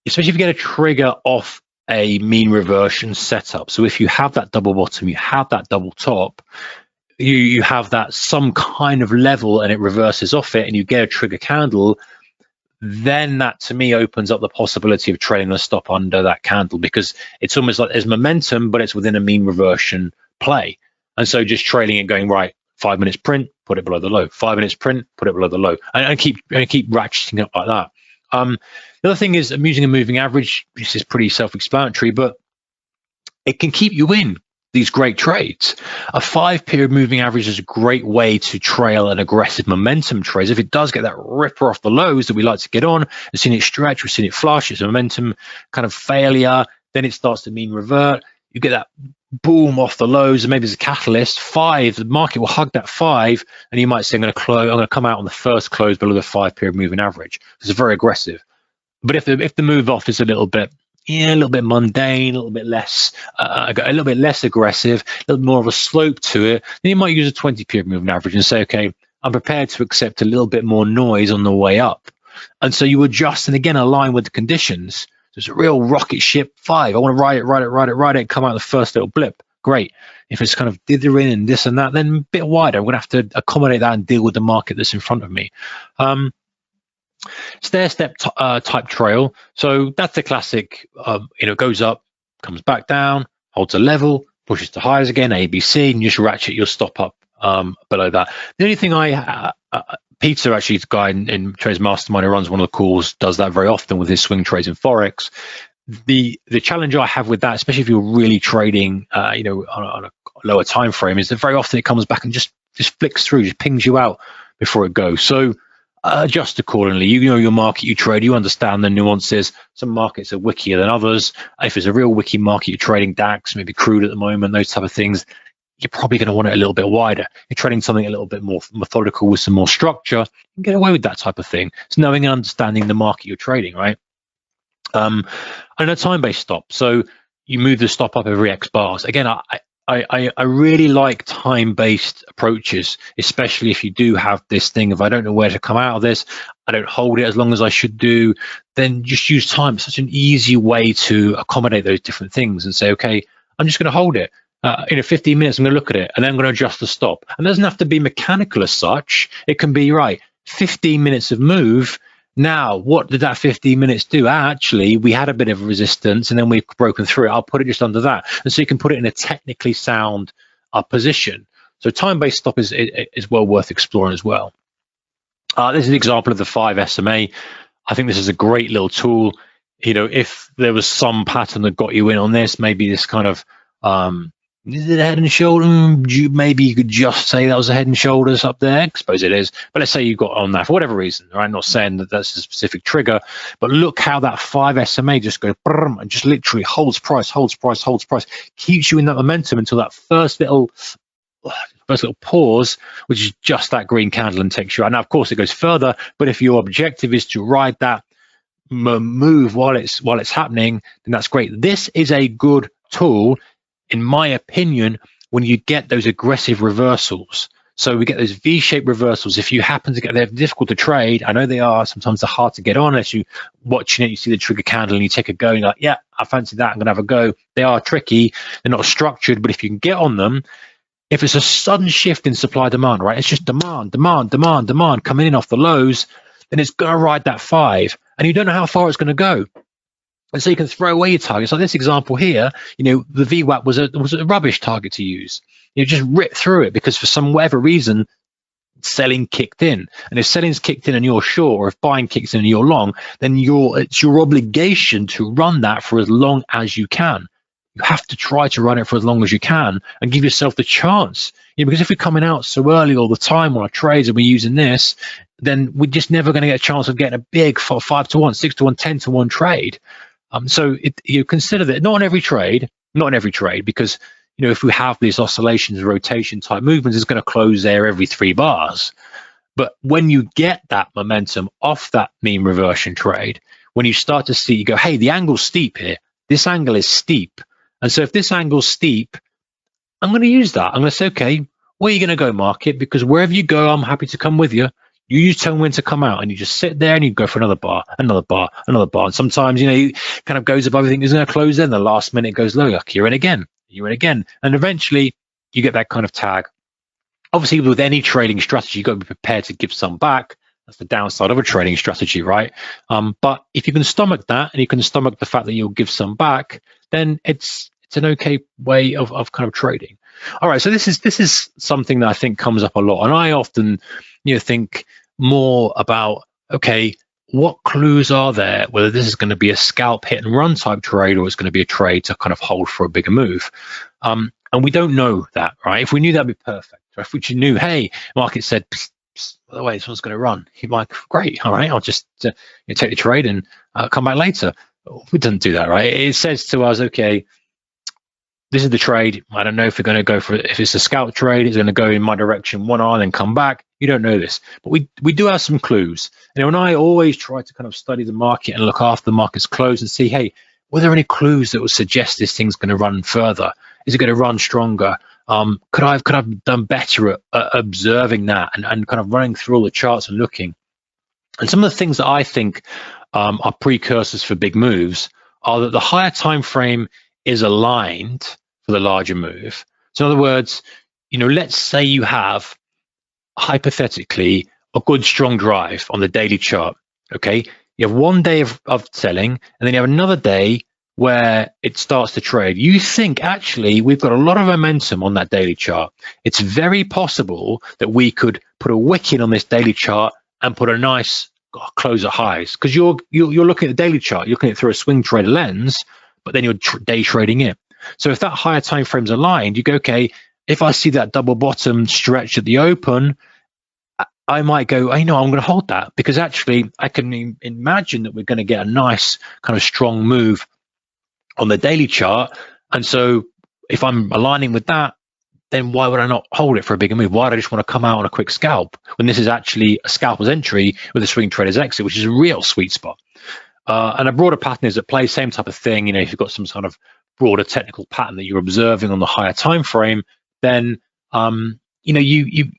a trigger off a mean reversion setup. So if you have that double bottom, you have that double top, you have that some kind of level and it reverses off it and you get a trigger candle, then that to me opens up the possibility of trailing the stop under that candle, because it's almost like there's momentum, but it's within a mean reversion play. And so just trailing and going, right, 5 minutes print, put it below the low, 5 minutes print, put it below the low, and keep ratcheting up like that. The other thing is, I'm using a moving average. This is pretty self-explanatory, but it can keep you in these great trades. A 5-period moving average is a great way to trail an aggressive momentum trade. If it does get that ripper off the lows that we like to get on, we've seen it stretch, we've seen it flush, it's a momentum kind of failure, then it starts to mean revert. You get that boom off the lows, and maybe there's a catalyst. 5, the market will hug that 5, and you might say, I'm going to come out on the first close below the 5-period moving average. It's very aggressive. But if the move off is a little bit mundane, a little bit less aggressive, a little more of a slope to it, then you might use a 20-period moving average and say, okay, I'm prepared to accept a little bit more noise on the way up. And so you adjust and again align with the conditions. So it's a real rocket ship 5. I want to ride it, come out the first little blip. Great. If it's kind of dithering and this and that, then a bit wider. I'm going to have to accommodate that and deal with the market that's in front of me. Stair step type trail. So that's the classic, goes up, comes back down, holds a level, pushes to highs again, ABC, and you just ratchet your stop up below that. The only thing Peter, actually, the guy in Trades Mastermind who runs one of the calls, does that very often with his swing trades in Forex. The challenge I have with that, especially if you're really trading, on a lower time frame, is that very often it comes back and just flicks through, just pings you out before it goes. So adjust accordingly. You know your market you trade, you understand the nuances. Some markets are wickier than others. If it's a real wicky market, you're trading DAX, maybe crude at the moment, those type of things, you're probably going to want it a little bit wider. You're trading something a little bit more methodical with some more structure, you can get away with that type of thing. It's knowing and understanding the market you're trading, right? And a time-based stop. So you move the stop up every X bars. Again, I really like time-based approaches, especially if you do have this thing of I don't know where to come out of this, I don't hold it as long as I should do, then just use time. It's such an easy way to accommodate those different things and say, okay, I'm just going to hold it. 15 minutes, I'm going to look at it, and then I'm going to adjust the stop. And it doesn't have to be mechanical as such. It can be, 15 minutes of move. Now, what did that 15 minutes do? Actually, we had a bit of resistance, and then we've broken through it. I'll put it just under that. And so you can put it in a technically sound position. So time-based stop is well worth exploring as well. This is an example of the 5 SMA. I think this is a great little tool. If there was some pattern that got you in on this, maybe this kind of is it a head and shoulder? Maybe you could just say that was a head and shoulders up there. I suppose it is. But let's say you got on that for whatever reason. Right? I'm not saying that that's a specific trigger, but look how that 5 SMA just goes and just literally holds price, keeps you in that momentum until that first little pause, which is just that green candle, and takes you out. Now, of course, it goes further. But if your objective is to ride that move while it's happening, then that's great. This is a good tool, in my opinion, when you get those aggressive reversals. So we get those V-shaped reversals. If you happen to get, they're difficult to trade. I know they are. Sometimes they're hard to get on. As you watching it, you see the trigger candle and you take a go and you're like, yeah, I fancy that. I'm going to have a go. They are tricky. They're not structured, but if you can get on them, if it's a sudden shift in supply demand, right? It's just demand coming in off the lows, then it's going to ride that 5. And you don't know how far it's going to go. And so you can throw away your targets. Like this example here, the VWAP was a rubbish target to use. You just rip through it because for some whatever reason, selling kicked in. And if selling's kicked in and you're short, or if buying kicks in and you're long, then it's your obligation to run that for as long as you can. You have to try to run it for as long as you can and give yourself the chance. Because if we're coming out so early all the time on our trades and we're using this, then we're just never going to get a chance of getting a big 5 to 1, 6 to 1, 10 to 1 trade. So you consider that not in every trade, because if we have these oscillations, rotation type movements, it's going to close there every 3 bars. But when you get that momentum off that mean reversion trade, when you start to see, you go, hey, the angle's steep here. This angle is steep. And so if this angle's steep, I'm going to use that. I'm going to say, okay, where are you going to go, market? Because wherever you go, I'm happy to come with you. You just tell me when to come out, and you just sit there and you go for another bar. And sometimes, you kind of goes above, you think it's going to close, then the last minute goes low, like you're in again. And eventually you get that kind of tag. Obviously, with any trading strategy, you've got to be prepared to give some back. That's the downside of a trading strategy, right? But if you can stomach that, and you can stomach the fact that you'll give some back, then it's an okay way of kind of trading. All right, so this is something that I think comes up a lot, and I often think more about, okay, what clues are there, whether this is going to be a scalp hit and run type trade, or it's going to be a trade to kind of hold for a bigger move. And we don't know that, right? If we knew, that'd be perfect. Or if we knew, hey, market said, by the way, this one's going to run, you're like, great, all right, I'll just take the trade and come back later. We don't do that, right? It says to us, okay, this is the trade. I don't know if we're going to go for it. If it's a scalp trade, it's going to go in my direction 1 hour and then come back. You don't know this, but we do have some clues. And I always try to kind of study the market and look after the market's close and see, hey, were there any clues that would suggest this thing's going to run further? Is it going to run stronger? Could I have done better at observing that and kind of running through all the charts and looking? And some of the things that I think are precursors for big moves are that the higher time frame is aligned for the larger move. So in other words, let's say you have hypothetically a good strong drive on the daily chart. Okay, you have one day of selling, and then you have another day where it starts to trade. You think actually we've got a lot of momentum on that daily chart. It's very possible that we could put a wick in on this daily chart and put a nice close at highs, because you're looking at the daily chart, you're looking at it through a swing trader lens, but then you're day trading it. So if that higher time frame's aligned, you go, okay, if I see that double bottom stretch at the open, I might go, I'm going to hold that, because actually I can imagine that we're going to get a nice kind of strong move on the daily chart. And so if I'm aligning with that, then why would I not hold it for a bigger move? Why do I just want to come out on a quick scalp when this is actually a scalper's entry with a swing trader's exit, which is a real sweet spot? And a broader pattern is at play, same type of thing. If you've got some sort of broader technical pattern that you're observing on the higher time frame, then you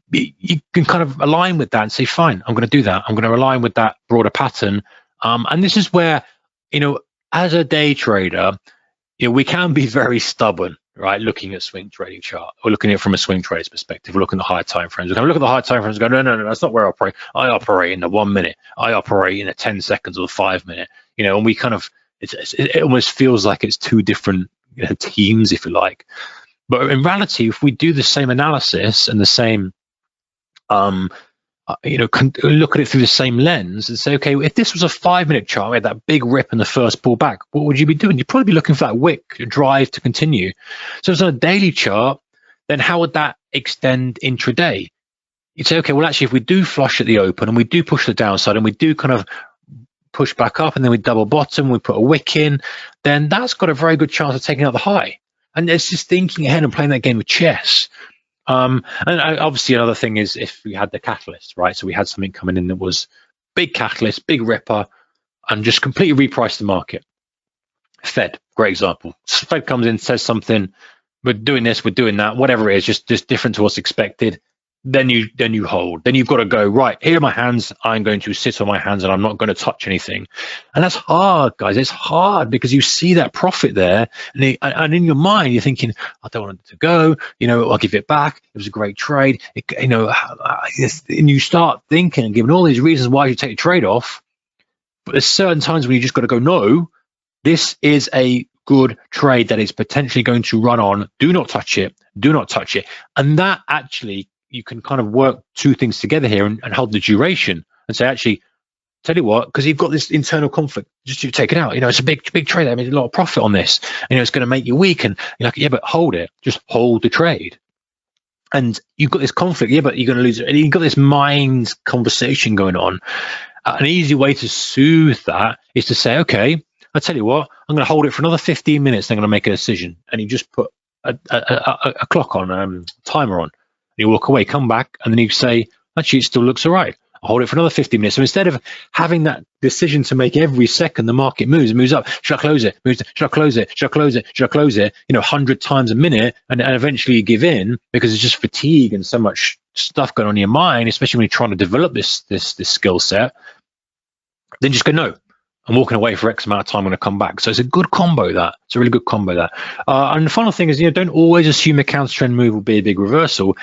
can kind of align with that and say, fine, I'm going to do that. I'm going to align with that broader pattern. And this is where, as a day trader, we can be very stubborn, right? Looking at swing trading chart, or looking at it from a swing trader's perspective, or looking at higher time frames. We can look at the higher time frames and go, no, that's not where I operate. I operate in the 1 minute. I operate in the 10 seconds or the 5 minute. And we kind of, it almost feels like it's two different teams, if you like. But in reality, if we do the same analysis and the same, look at it through the same lens and say, okay, if this was a 5 minute chart, we had that big rip in the first pullback, what would you be doing? You'd probably be looking for that wick drive to continue. So if it's on a daily chart, then how would that extend intraday? You'd say, okay, well, actually, if we do flush at the open and we do push the downside and we do kind of push back up and then we double bottom, we put a wick in, then that's got a very good chance of taking out the high. And it's just thinking ahead and playing that game of chess. And obviously another thing is if we had the catalyst, right? So we had something coming in that was big catalyst, big ripper, and just completely repriced the market. Fed, great example. Fed comes in, says something, we're doing this, we're doing that, whatever it is, just different to what's expected. Then you hold. Then you've got to go, right, here are my hands. I'm going to sit on my hands and I'm not going to touch anything. And that's hard, guys. It's hard because you see that profit there. And in your mind, you're thinking, I don't want it to go. I'll give it back. It was a great trade. And you start thinking and giving all these reasons why you take a trade off. But there's certain times when you just got to go, no, this is a good trade that is potentially going to run on. Do not touch it. Do not touch it. And that actually, you can kind of work two things together here and hold the duration and say, actually, tell you what, because you've got this internal conflict, just you take it out. It's a big trade. I made a lot of profit on this. It's going to make you weak. And you're like, yeah, but hold it. Just hold the trade. And you've got this conflict. Yeah, but you're going to lose it. And you've got this mind conversation going on. An easy way to soothe that is to say, okay, I'll tell you what, I'm going to hold it for another 15 minutes. And I'm going to make a decision. And you just put a clock on, timer on. You walk away, come back, and then you say, actually, it still looks all right. I'll hold it for another 50 minutes. So instead of having that decision to make every second the market moves up, should I close it? Should I close it? Should I close it? Should I close it? 100 times a minute, and eventually you give in because it's just fatigue and so much stuff going on in your mind, especially when you're trying to develop this skill set. Then just go, no, I'm walking away for X amount of time, I'm going to come back. So it's a good combo, that. It's a really good combo, that. And the final thing is, don't always assume a counter trend move will be a big reversal.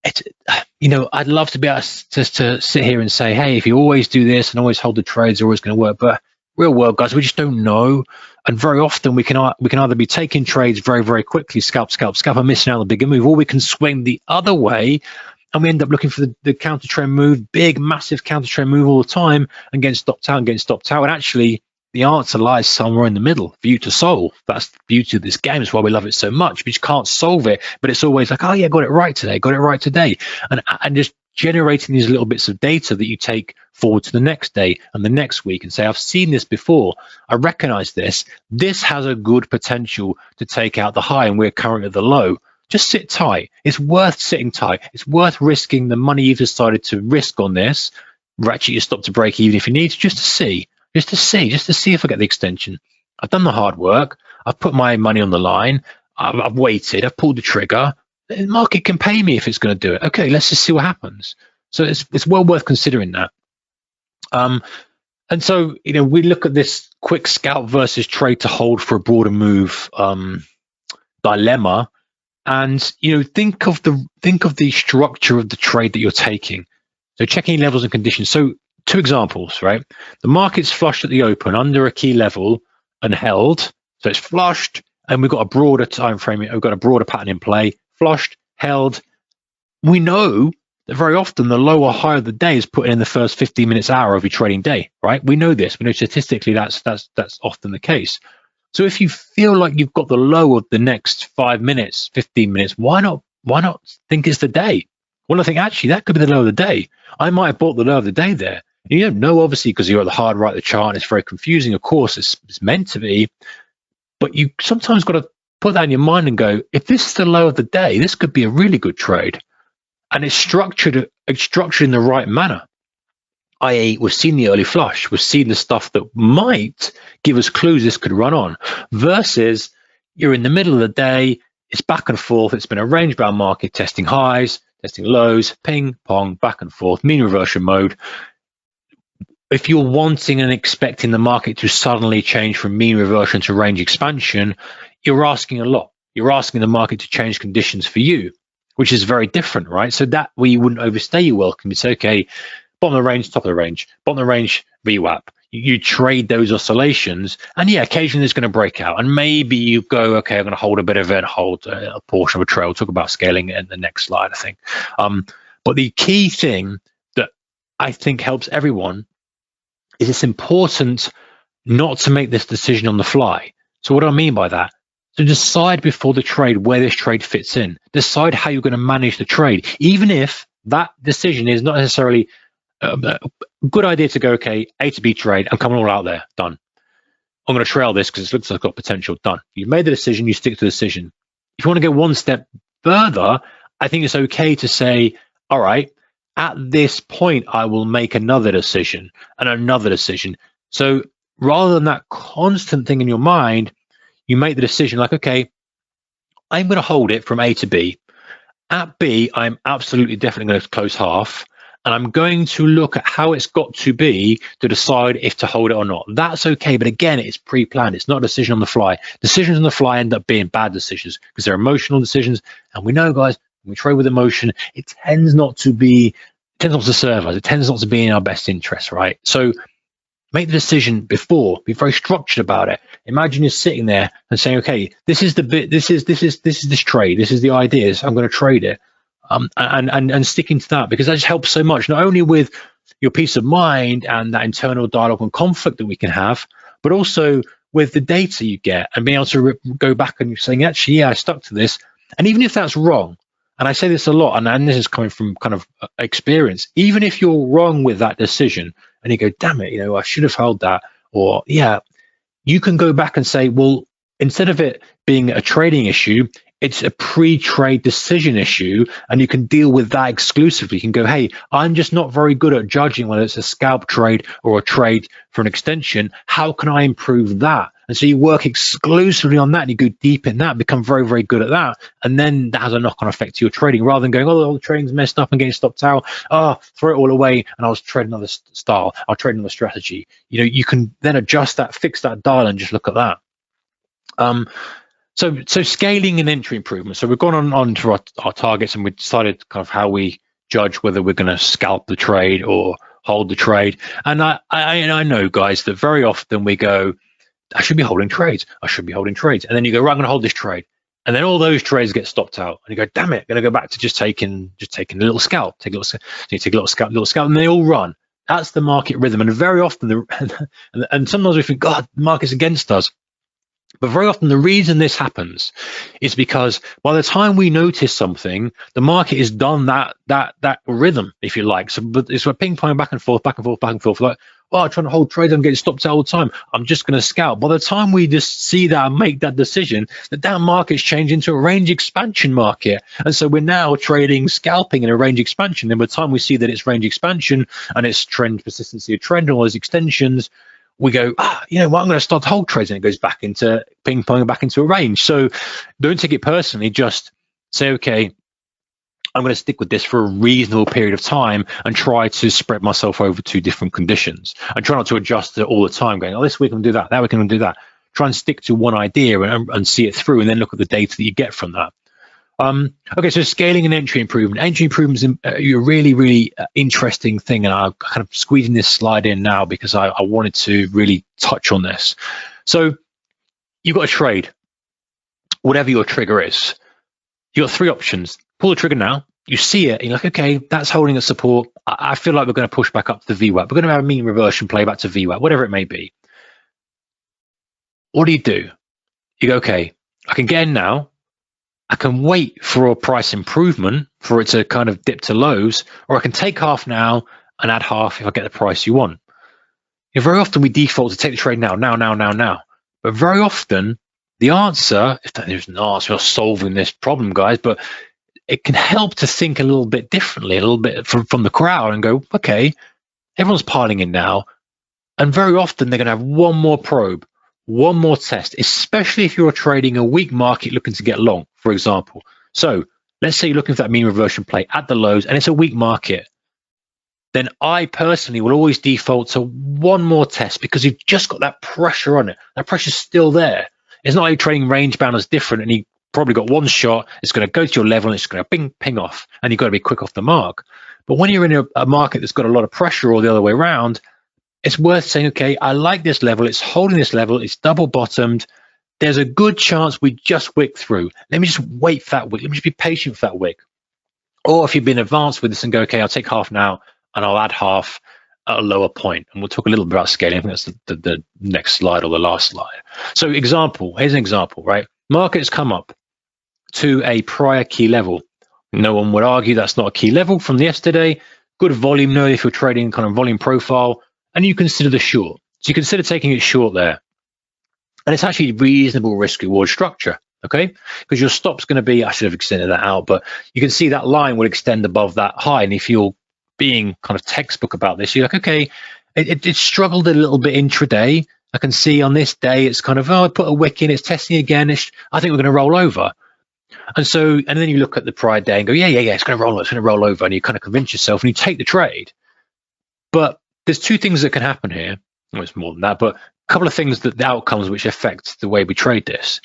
It's, I'd love to be able to sit here and say, hey, if you always do this and always hold the trades, they're always going to work. But real world, guys, we just don't know. And very often we can either be taking trades very, very quickly, scalp, and missing out on the bigger move, or we can swing the other way. And we end up looking for the counter trend move, big, massive counter trend move all the time, and getting stopped out. And actually, the answer lies somewhere in the middle for you to solve. That's the beauty of this game. It's why we love it so much. But you can't solve it. But it's always like, oh yeah, got it right today. And just generating these little bits of data that you take forward to the next day and the next week and say, I've seen this before. I recognize this. This has a good potential to take out the high, and we're currently at the low. Just sit tight. It's worth sitting tight. It's worth risking the money you've decided to risk on this. Ratchet your stop to break even if you need to, just to see if I get the extension. I've done the hard work. I've put my money on the line. I've waited. I've pulled the trigger. the market can pay me if it's going to do it. Okay, let's just see what happens. So it's well worth considering that. And so, we look at this quick scalp versus trade to hold for a broader move dilemma, and think of the structure of the trade that you're taking. So checking levels and conditions. So 2 examples, right? The market's flushed at the open under a key level and held. So it's flushed, and we've got a broader time frame. We've got a broader pattern in play. Flushed, held. We know that very often the low or high of the day is put in the first 15 minutes, hour of your trading day, right? We know this. We know statistically that's often the case. So if you feel like you've got the low of the next 5 minutes, 15 minutes, why not think it's the day? Well, I think actually that could be the low of the day. I might have bought the low of the day there. You don't know, obviously, because you're at the hard right of the chart and it's very confusing. Of course, it's meant to be, but you sometimes got to put that in your mind and go, if this is the low of the day, this could be a really good trade. And it's structured in the right manner. i.e., we've seen the early flush, we've seen the stuff that might give us clues this could run on, versus you're in the middle of the day, it's back and forth, it's been a range-bound market, testing highs, testing lows, ping, pong, back and forth, mean reversion mode. If you're wanting and expecting the market to suddenly change from mean reversion to range expansion, you're asking a lot. You're asking the market to change conditions for you, which is very different, right? So that way you wouldn't overstay your welcome. It's okay, bottom of the range, top of the range, bottom of the range, VWAP. You trade those oscillations, and yeah, occasionally it's going to break out, and maybe you go, okay, I'm going to hold a bit of it, hold a portion of a trail. We'll talk about scaling in the next slide, I think. But the key thing that I think helps everyone is it's important not to make this decision on the fly. So what do I mean by that? So decide before the trade where this trade fits in. Decide how you're going to manage the trade, even if that decision is not necessarily a good idea to go, okay, A to B trade, I'm coming all out there, done. I'm going to trail this because it looks like I've got potential, done. You've made the decision, you stick to the decision. If you want to go one step further, I think it's okay to say, all right, at this point, I will make another decision and another decision. So rather than that constant thing in your mind, you make the decision like, okay, I'm going to hold it from A to B. At B, I'm absolutely definitely going to close half. And I'm going to look at how it's got to be to decide if to hold it or not. That's okay. But again, it's pre-planned. It's not a decision on the fly. Decisions on the fly end up being bad decisions because they're emotional decisions. And we know, guys, when we trade with emotion, it tends not to serve us. It tends not to be in our best interest, right? So make the decision before. Be very structured about it. Imagine you're sitting there and saying, okay, this is the bit, this is this trade. This is the ideas. I'm going to trade it. And sticking to that, because that just helps so much, not only with your peace of mind and that internal dialogue and conflict that we can have, but also with the data you get and being able to go back and saying, actually, yeah, I stuck to this. And even if that's wrong, and I say this a lot, and this is coming from kind of experience, even if you're wrong with that decision and you go, damn it, I should have held that, or yeah, you can go back and say, well, instead of it being a trading issue, it's a pre-trade decision issue, and you can deal with that exclusively. You can go, hey, I'm just not very good at judging whether it's a scalp trade or a trade for an extension. How can I improve that? And so you work exclusively on that, and you go deep in that, become very, very good at that. And then that has a knock-on effect to your trading, rather than going, oh, the trading's messed up and getting stopped out. Oh, throw it all away, and I'll trade another style. I'll trade another strategy. You can then adjust that, fix that dial, and just look at that. So scaling and entry improvement. So we've gone on to our targets, and we decided kind of how we judge whether we're going to scalp the trade or hold the trade. And I know, guys, that very often we go, I should be holding trades. I should be holding trades. And then you go, right, I'm going to hold this trade. And then all those trades get stopped out. And you go, damn it, I'm going to go back to just taking a little scalp, take a little scalp, and they all run. That's the market rhythm. And very often, and sometimes we think, God, the market's against us. But very often the reason this happens is because by the time we notice something, the market has done that rhythm, if you like. So, but it's like ping pong, back and forth. Like, oh, I'm trying to hold trades, I'm getting stopped out all the time, I'm just going to scalp. By the time we just see that and make that decision, the damn market's changed into a range expansion market. And so we're now trading scalping in a range expansion. And by the time we see that it's range expansion and it's trend persistency of trend and all those extensions, we go, you know what, I'm going to start to hold trades, and it goes back into ping pong, back into a range. So don't take it personally, just Say, okay, I'm going to stick with this for a reasonable period of time and try to spread myself over to different conditions. And try not to adjust it all the time, going, oh, this week I'm going to do that, that week I'm going to do that. Try and stick to one idea and see it through, and then look at the data that you get from that. Okay, so scaling and entry improvement. Entry improvement is a really, really interesting thing, and I'm kind of squeezing this slide in now because I wanted to really touch on this. So you've got a trade, whatever your trigger is. You've got three options. Pull the trigger now. You see it, and you're like, okay, that's holding a support. I feel like we're going to push back up to the VWAP. We're going to have a mean reversion play back to VWAP, whatever it may be. What do? You go, okay, I can get in now. I can wait for a price improvement for it to kind of dip to lows, or I can take half now and add half if I get the price you want. Very often we default to take the trade now. But very often the answer, if there's an answer for solving this problem, guys, but it can help to think a little bit differently, a little bit from the crowd, and go, okay, everyone's piling in now. And very often they're going to have one more probe, one more test, especially if you're trading a weak market looking to get long, for example. So let's say you're looking for that mean reversion play at the lows and it's a weak market. Then I personally will always default to one more test because you've just got that pressure on it. That pressure's still there. It's not like trading range bound is different and you probably got one shot, it's going to go to your level and it's going to ping off, and you've got to be quick off the mark. But when you're in a market that's got a lot of pressure or the other way around, it's worth saying, okay, I like this level, it's holding this level, it's double bottomed, there's a good chance we just wick through. Let me just wait for that wick, let me just be patient for that wick. Or if you've been advanced with this and go, okay, I'll take half now and I'll add half at a lower point. And we'll talk a little bit about scaling. I think that's the next slide or the last slide. So example, here's an example, right? Markets come up to a prior key level. No one would argue that's not a key level from yesterday. Good volume, no, if you're trading kind of volume profile, and you consider the short. So you consider taking it short there. And it's actually reasonable risk reward structure, okay? Because your stop's going to be, I should have extended that out, but you can see that line will extend above that high. And if you're being kind of textbook about this, you're like, okay, it struggled a little bit intraday. I can see on this day, it's kind of, oh, I put a wick in, it's testing again. I think we're going to roll over. And so, and then you look at the prior day and go, yeah, it's going to roll over. And you kind of convince yourself and you take the trade. But there's two things that can happen here. Well, it's more than that, but a couple of things that the outcomes which affect the way we trade this.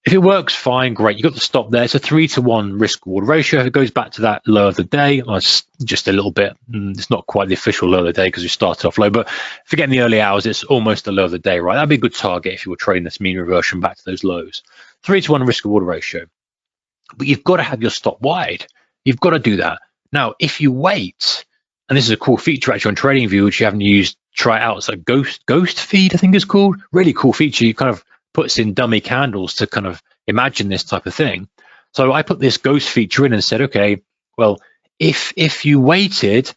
If it works, fine, great. You got the stop there. It's a 3-to-1 risk reward ratio. If it goes back to that low of the day, well, it's just a little bit. It's not quite the official low of the day because we started off low, but forgetting the early hours, it's almost the low of the day, right? That'd be a good target if you were trading this mean reversion back to those lows. 3-to-1 risk reward ratio. But you've got to have your stop wide. You've got to do that. Now, if you wait, and this is a cool feature actually on TradingView, which you haven't used, try it out. It's a ghost feed, I think it's called. Really cool feature. You kind of puts in dummy candles to kind of imagine this type of thing. So I put this ghost feature in and said, okay, well, if you waited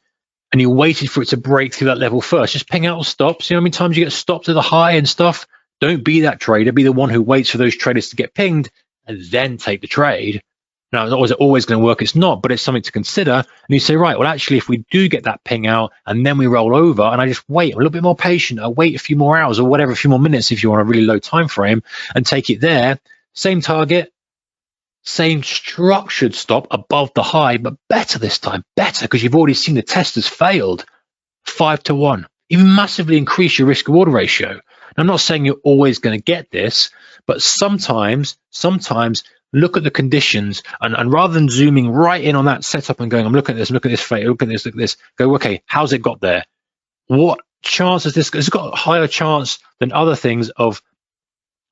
and you waited for it to break through that level first, just ping out stops. You know how many times you get stopped at the high and stuff? Don't be that trader. Be the one who waits for those traders to get pinged and then take the trade. Now, is it always going to work? It's not, but it's something to consider. And you say, right, well, actually, if we do get that ping out and then we roll over and I just wait, I'm a little bit more patient, I wait a few more hours or whatever, a few more minutes if you're on a really low time frame and take it there, same target, same structured stop above the high, but better this time, better because you've already seen the test has failed. 5-to-1. You massively increase your risk reward ratio. Now, I'm not saying you're always going to get this, but sometimes look at the conditions and rather than zooming right in on that setup and going, I'm looking at this fate, look at this, go, okay, how's it got there? What chance has this? It's got a higher chance than other things of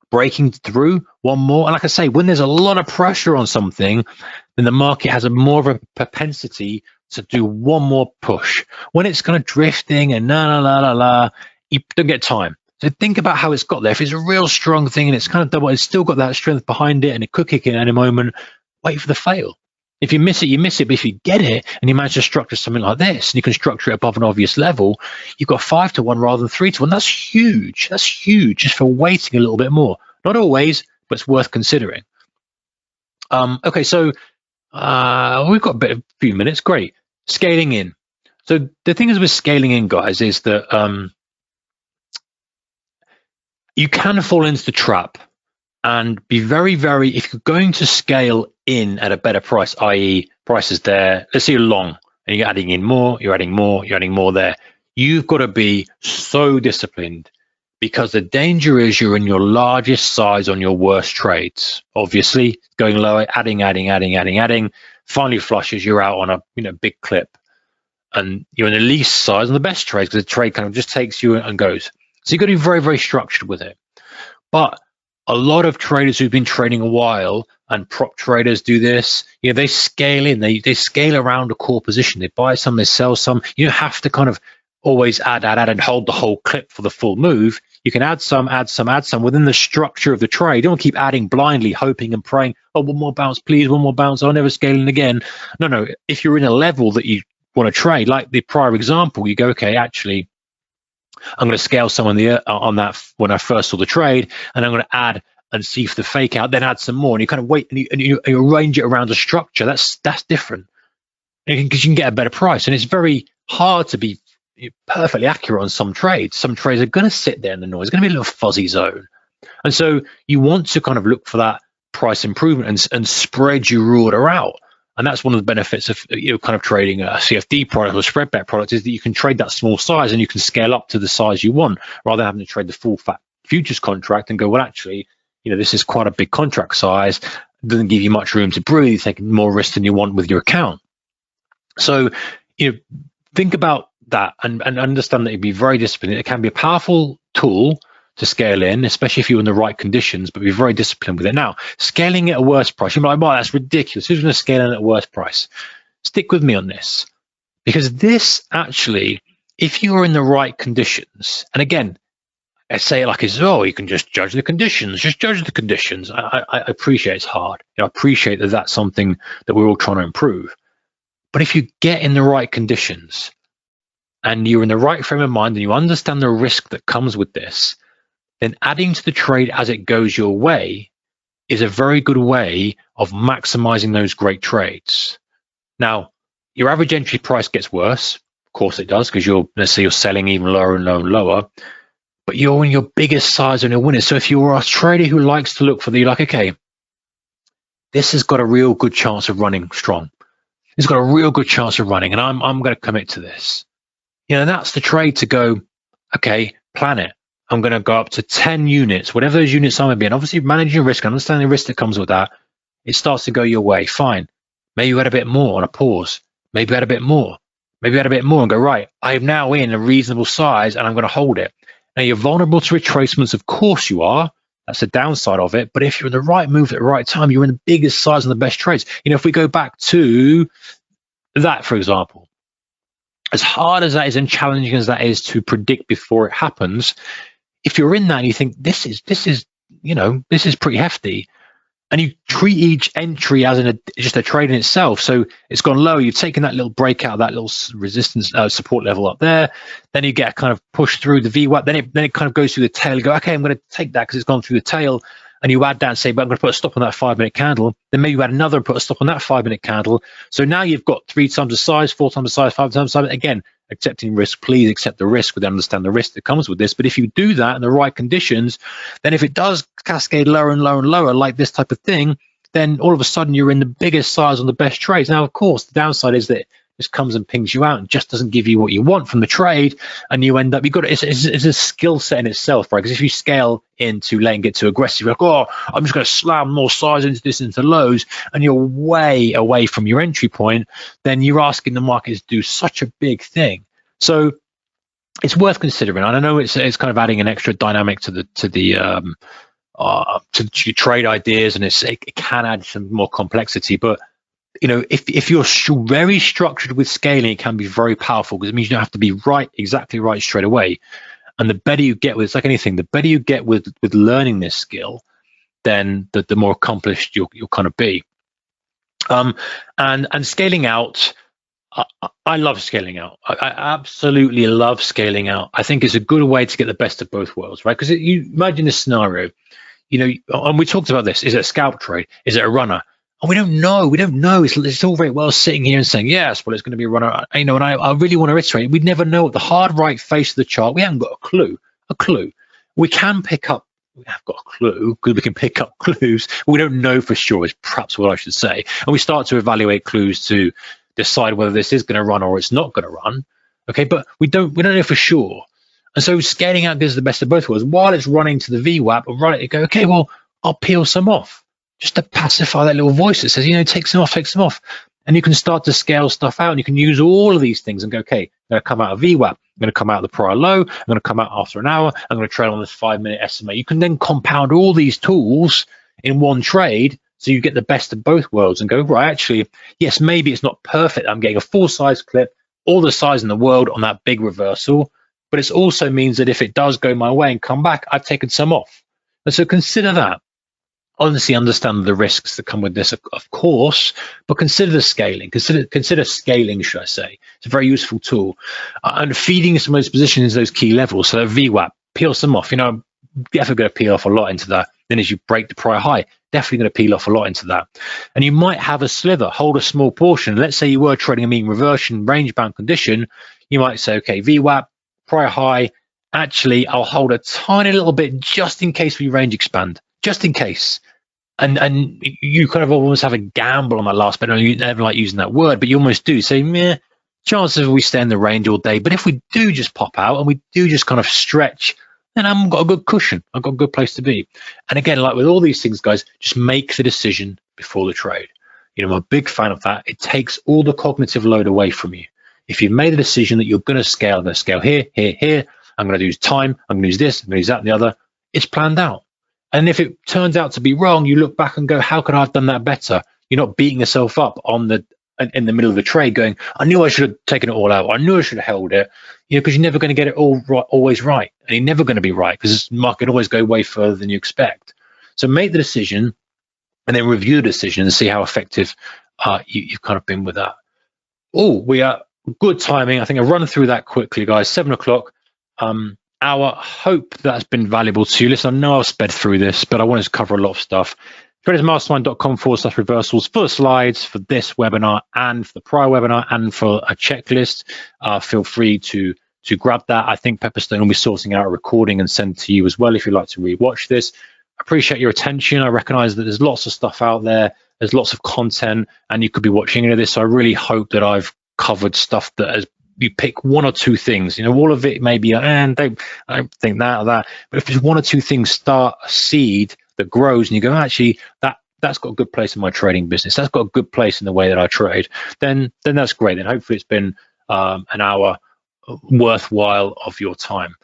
breaking through one more. And like I say, when there's a lot of pressure on something, then the market has a more of a propensity to do one more push. When it's kind of drifting and you don't get time. So think about how it's got there. If it's a real strong thing and it's kind of double, it's still got that strength behind it and it could kick in at any moment, wait for the fail. If you miss it, you miss it. But if you get it and you manage to structure something like this, and you can structure it above an obvious level, you've got 5-to-1 rather than 3-to-1. That's huge. That's huge just for waiting a little bit more. Not always, but it's worth considering. Okay, so we've got a few minutes. Great. Scaling in. So the thing is with scaling in, guys, is that you can fall into the trap and be very, very, if you're going to scale in at a better price, i.e. price is there, let's say you're long and you're adding in more, you're adding more, you're adding more there. You've got to be so disciplined, because the danger is you're in your largest size on your worst trades. Obviously, going lower, adding, finally flushes, you're out on a big clip. And you're in the least size on the best trades, because the trade kind of just takes you and goes. So you've got to be very, very structured with it. But a lot of traders who've been trading a while, and prop traders do this, they scale in, they scale around a core position. They buy some, they sell some. You don't have to kind of always add and hold the whole clip for the full move. You can add some within the structure of the trade. Don't keep adding blindly, hoping and praying, oh, one more bounce, please, one more bounce, I'll never scale in again. No. If you're in a level that you want to trade, like the prior example, you go, okay, actually, I'm going to scale some on that when I first saw the trade, and I'm going to add and see if the fake out, then add some more, and you kind of wait and you arrange it around the structure. That's different, because you can get a better price, and it's very hard to be perfectly accurate on some trades. Some trades are going to sit there in the noise. It's going to be a little fuzzy zone, and so you want to kind of look for that price improvement and spread your order out. And that's one of the benefits of kind of trading a CFD product or spread bet product, is that you can trade that small size and you can scale up to the size you want, rather than having to trade the full fat futures contract and go, well, actually, this is quite a big contract size. It doesn't give you much room to breathe, taking more risk than you want with your account. So, think about that and understand that you'd be very disciplined. It can be a powerful tool to scale in, especially if you're in the right conditions, but be very disciplined with it. Now, scaling at a worse price, you're like, well, that's ridiculous. Who's going to scale in at a worse price? Stick with me on this, because this actually, if you're in the right conditions, and again, I say it like it's, oh, you can just judge the conditions, I appreciate it's hard. I appreciate that that's something that we're all trying to improve. But if you get in the right conditions and you're in the right frame of mind and you understand the risk that comes with this, then adding to the trade as it goes your way is a very good way of maximizing those great trades. Now, your average entry price gets worse. Of course it does, because let's say you're selling even lower and lower and lower, but you're in your biggest size and you're winning. So if you're a trader who likes to look for you're like, okay, this has got a real good chance of running strong. It's got a real good chance of running, and I'm going to commit to this. That's the trade to go, okay, plan it. I'm going to go up to 10 units, whatever those units are going to be. And obviously, managing your risk, understanding the risk that comes with that, it starts to go your way. Fine. Maybe you add a bit more on a pause. Maybe add a bit more. Maybe add a bit more and go, right, I'm now in a reasonable size and I'm going to hold it. Now, you're vulnerable to retracements. Of course you are. That's the downside of it. But if you're in the right move at the right time, you're in the biggest size and the best trades. If we go back to that, for example, as hard as that is and challenging as that is to predict before it happens, if you're in that and you think this is pretty hefty, and you treat each entry as just a trade in itself, so it's gone low, you've taken that little breakout, that little resistance support level up there, then you get a kind of push through the VWAP, then it kind of goes through the tail. You go, okay, I'm going to take that because it's gone through the tail, and you add that and say, but I'm going to put a stop on that 5-minute candle. Then maybe you add another and put a stop on that 5-minute candle. So now you've got 3 times the size, 4 times the size, 5 times the size. Again, accepting risk, please accept the risk, but understand the risk that comes with this. But if you do that in the right conditions, then if it does cascade lower and lower and lower, like this type of thing, then all of a sudden you're in the biggest size on the best trades. Now, of course, the downside is that it just comes and pings you out and just doesn't give you what you want from the trade, and you end up, it's a skill set in itself, right? Because if you scale into letting get too aggressive, you're like, oh, I'm just going to slam more size into lows, and you're way away from your entry point, then you're asking the market to do such a big thing. So it's worth considering. And I know it's kind of adding an extra dynamic to your trade ideas, and it can add some more complexity, but if you're very structured with scaling, it can be very powerful, because it means you don't have to be exactly right straight away. And the better you get with, it's like anything, the better you get with learning this skill, then the more accomplished you'll kind of be. And scaling out, I love scaling out. I absolutely love scaling out. I think it's a good way to get the best of both worlds, right? Because you imagine this scenario, and we talked about this. Is it a scalp trade? Is it a runner? And we don't know. It's all very well sitting here and saying, yes, well, it's going to be a runner. And I really want to iterate. We'd never know. At the hard right face of the chart, we haven't got a clue. We can pick up we have got a clue because we can pick up clues. We don't know for sure is perhaps what I should say. And we start to evaluate clues to decide whether this is going to run or it's not going to run. Okay, but we don't know for sure. And so scaling out gives the best of both worlds. While it's running to the VWAP, or run it, you go, okay, well, I'll peel some off just to pacify that little voice that says, take some off. And you can start to scale stuff out, and you can use all of these things and go, okay, I'm going to come out of VWAP. I'm going to come out of the prior low. I'm going to come out after an hour. I'm going to trade on this 5-minute SMA. You can then compound all these tools in one trade, so you get the best of both worlds and go, right, actually, yes, maybe it's not perfect. I'm getting a full size clip, all the size in the world on that big reversal, but it also means that if it does go my way and come back, I've taken some off. And so consider that. Honestly, understand the risks that come with this, of course, but consider the scaling. Consider scaling, should I say. It's a very useful tool. And feeding some of those positions, those key levels, so VWAP, peel some off. Definitely going to peel off a lot into that. Then as you break the prior high, definitely going to peel off a lot into that. And you might have a sliver, hold a small portion. Let's say you were trading a mean reversion, range bound condition. You might say, okay, VWAP, prior high, actually, I'll hold a tiny little bit just in case we range expand, just in case. And you kind of almost have a gamble on that last bit. I know you never like using that word, but you almost do. Say, meh, chances we stay in the range all day. But if we do just pop out and we do just kind of stretch, then I've got a good cushion. I've got a good place to be. And again, like with all these things, guys, just make the decision before the trade. I'm a big fan of that. It takes all the cognitive load away from you. If you've made a decision that you're going to scale, I'm going to scale here, here, here. I'm going to use time. I'm going to use this. I'm going to use that and the other. It's planned out. And if it turns out to be wrong, you look back and go, how could I have done that better? You're not beating yourself up in the middle of the trade going, I knew I should have taken it all out. I knew I should have held it, because you're never going to get it all right, always right. And you're never going to be right because the market always go way further than you expect. So make the decision and then review the decision and see how effective you've kind of been with that. Oh, we are good timing. I think I'll run through that quickly, guys. 7 o'clock. Hour. Hope that's been valuable to you. Listen, I know I've sped through this, but I wanted to cover a lot of stuff. tradersmastermind.com/reversals for the slides for this webinar and for the prior webinar and for a checklist. Feel free to grab that. I think Pepperstone will be sorting out a recording and send to you as well if you'd like to rewatch this. Appreciate your attention. I recognize that there's lots of stuff out there. There's lots of content, and you could be watching any of this. So I really hope that I've covered stuff that has. You pick one or two things, all of it may be, I don't think that or that. But if there's one or two things, start a seed that grows and you go, actually, that's got a good place in my trading business. That's got a good place in the way that I trade. Then that's great. Then hopefully it's been an hour worthwhile of your time.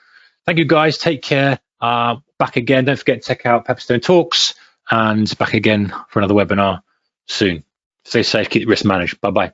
Thank you, guys. Take care. Back again. Don't forget to check out Pepperstone Talks and back again for another webinar soon. Stay safe. Keep the risk managed. Bye-bye.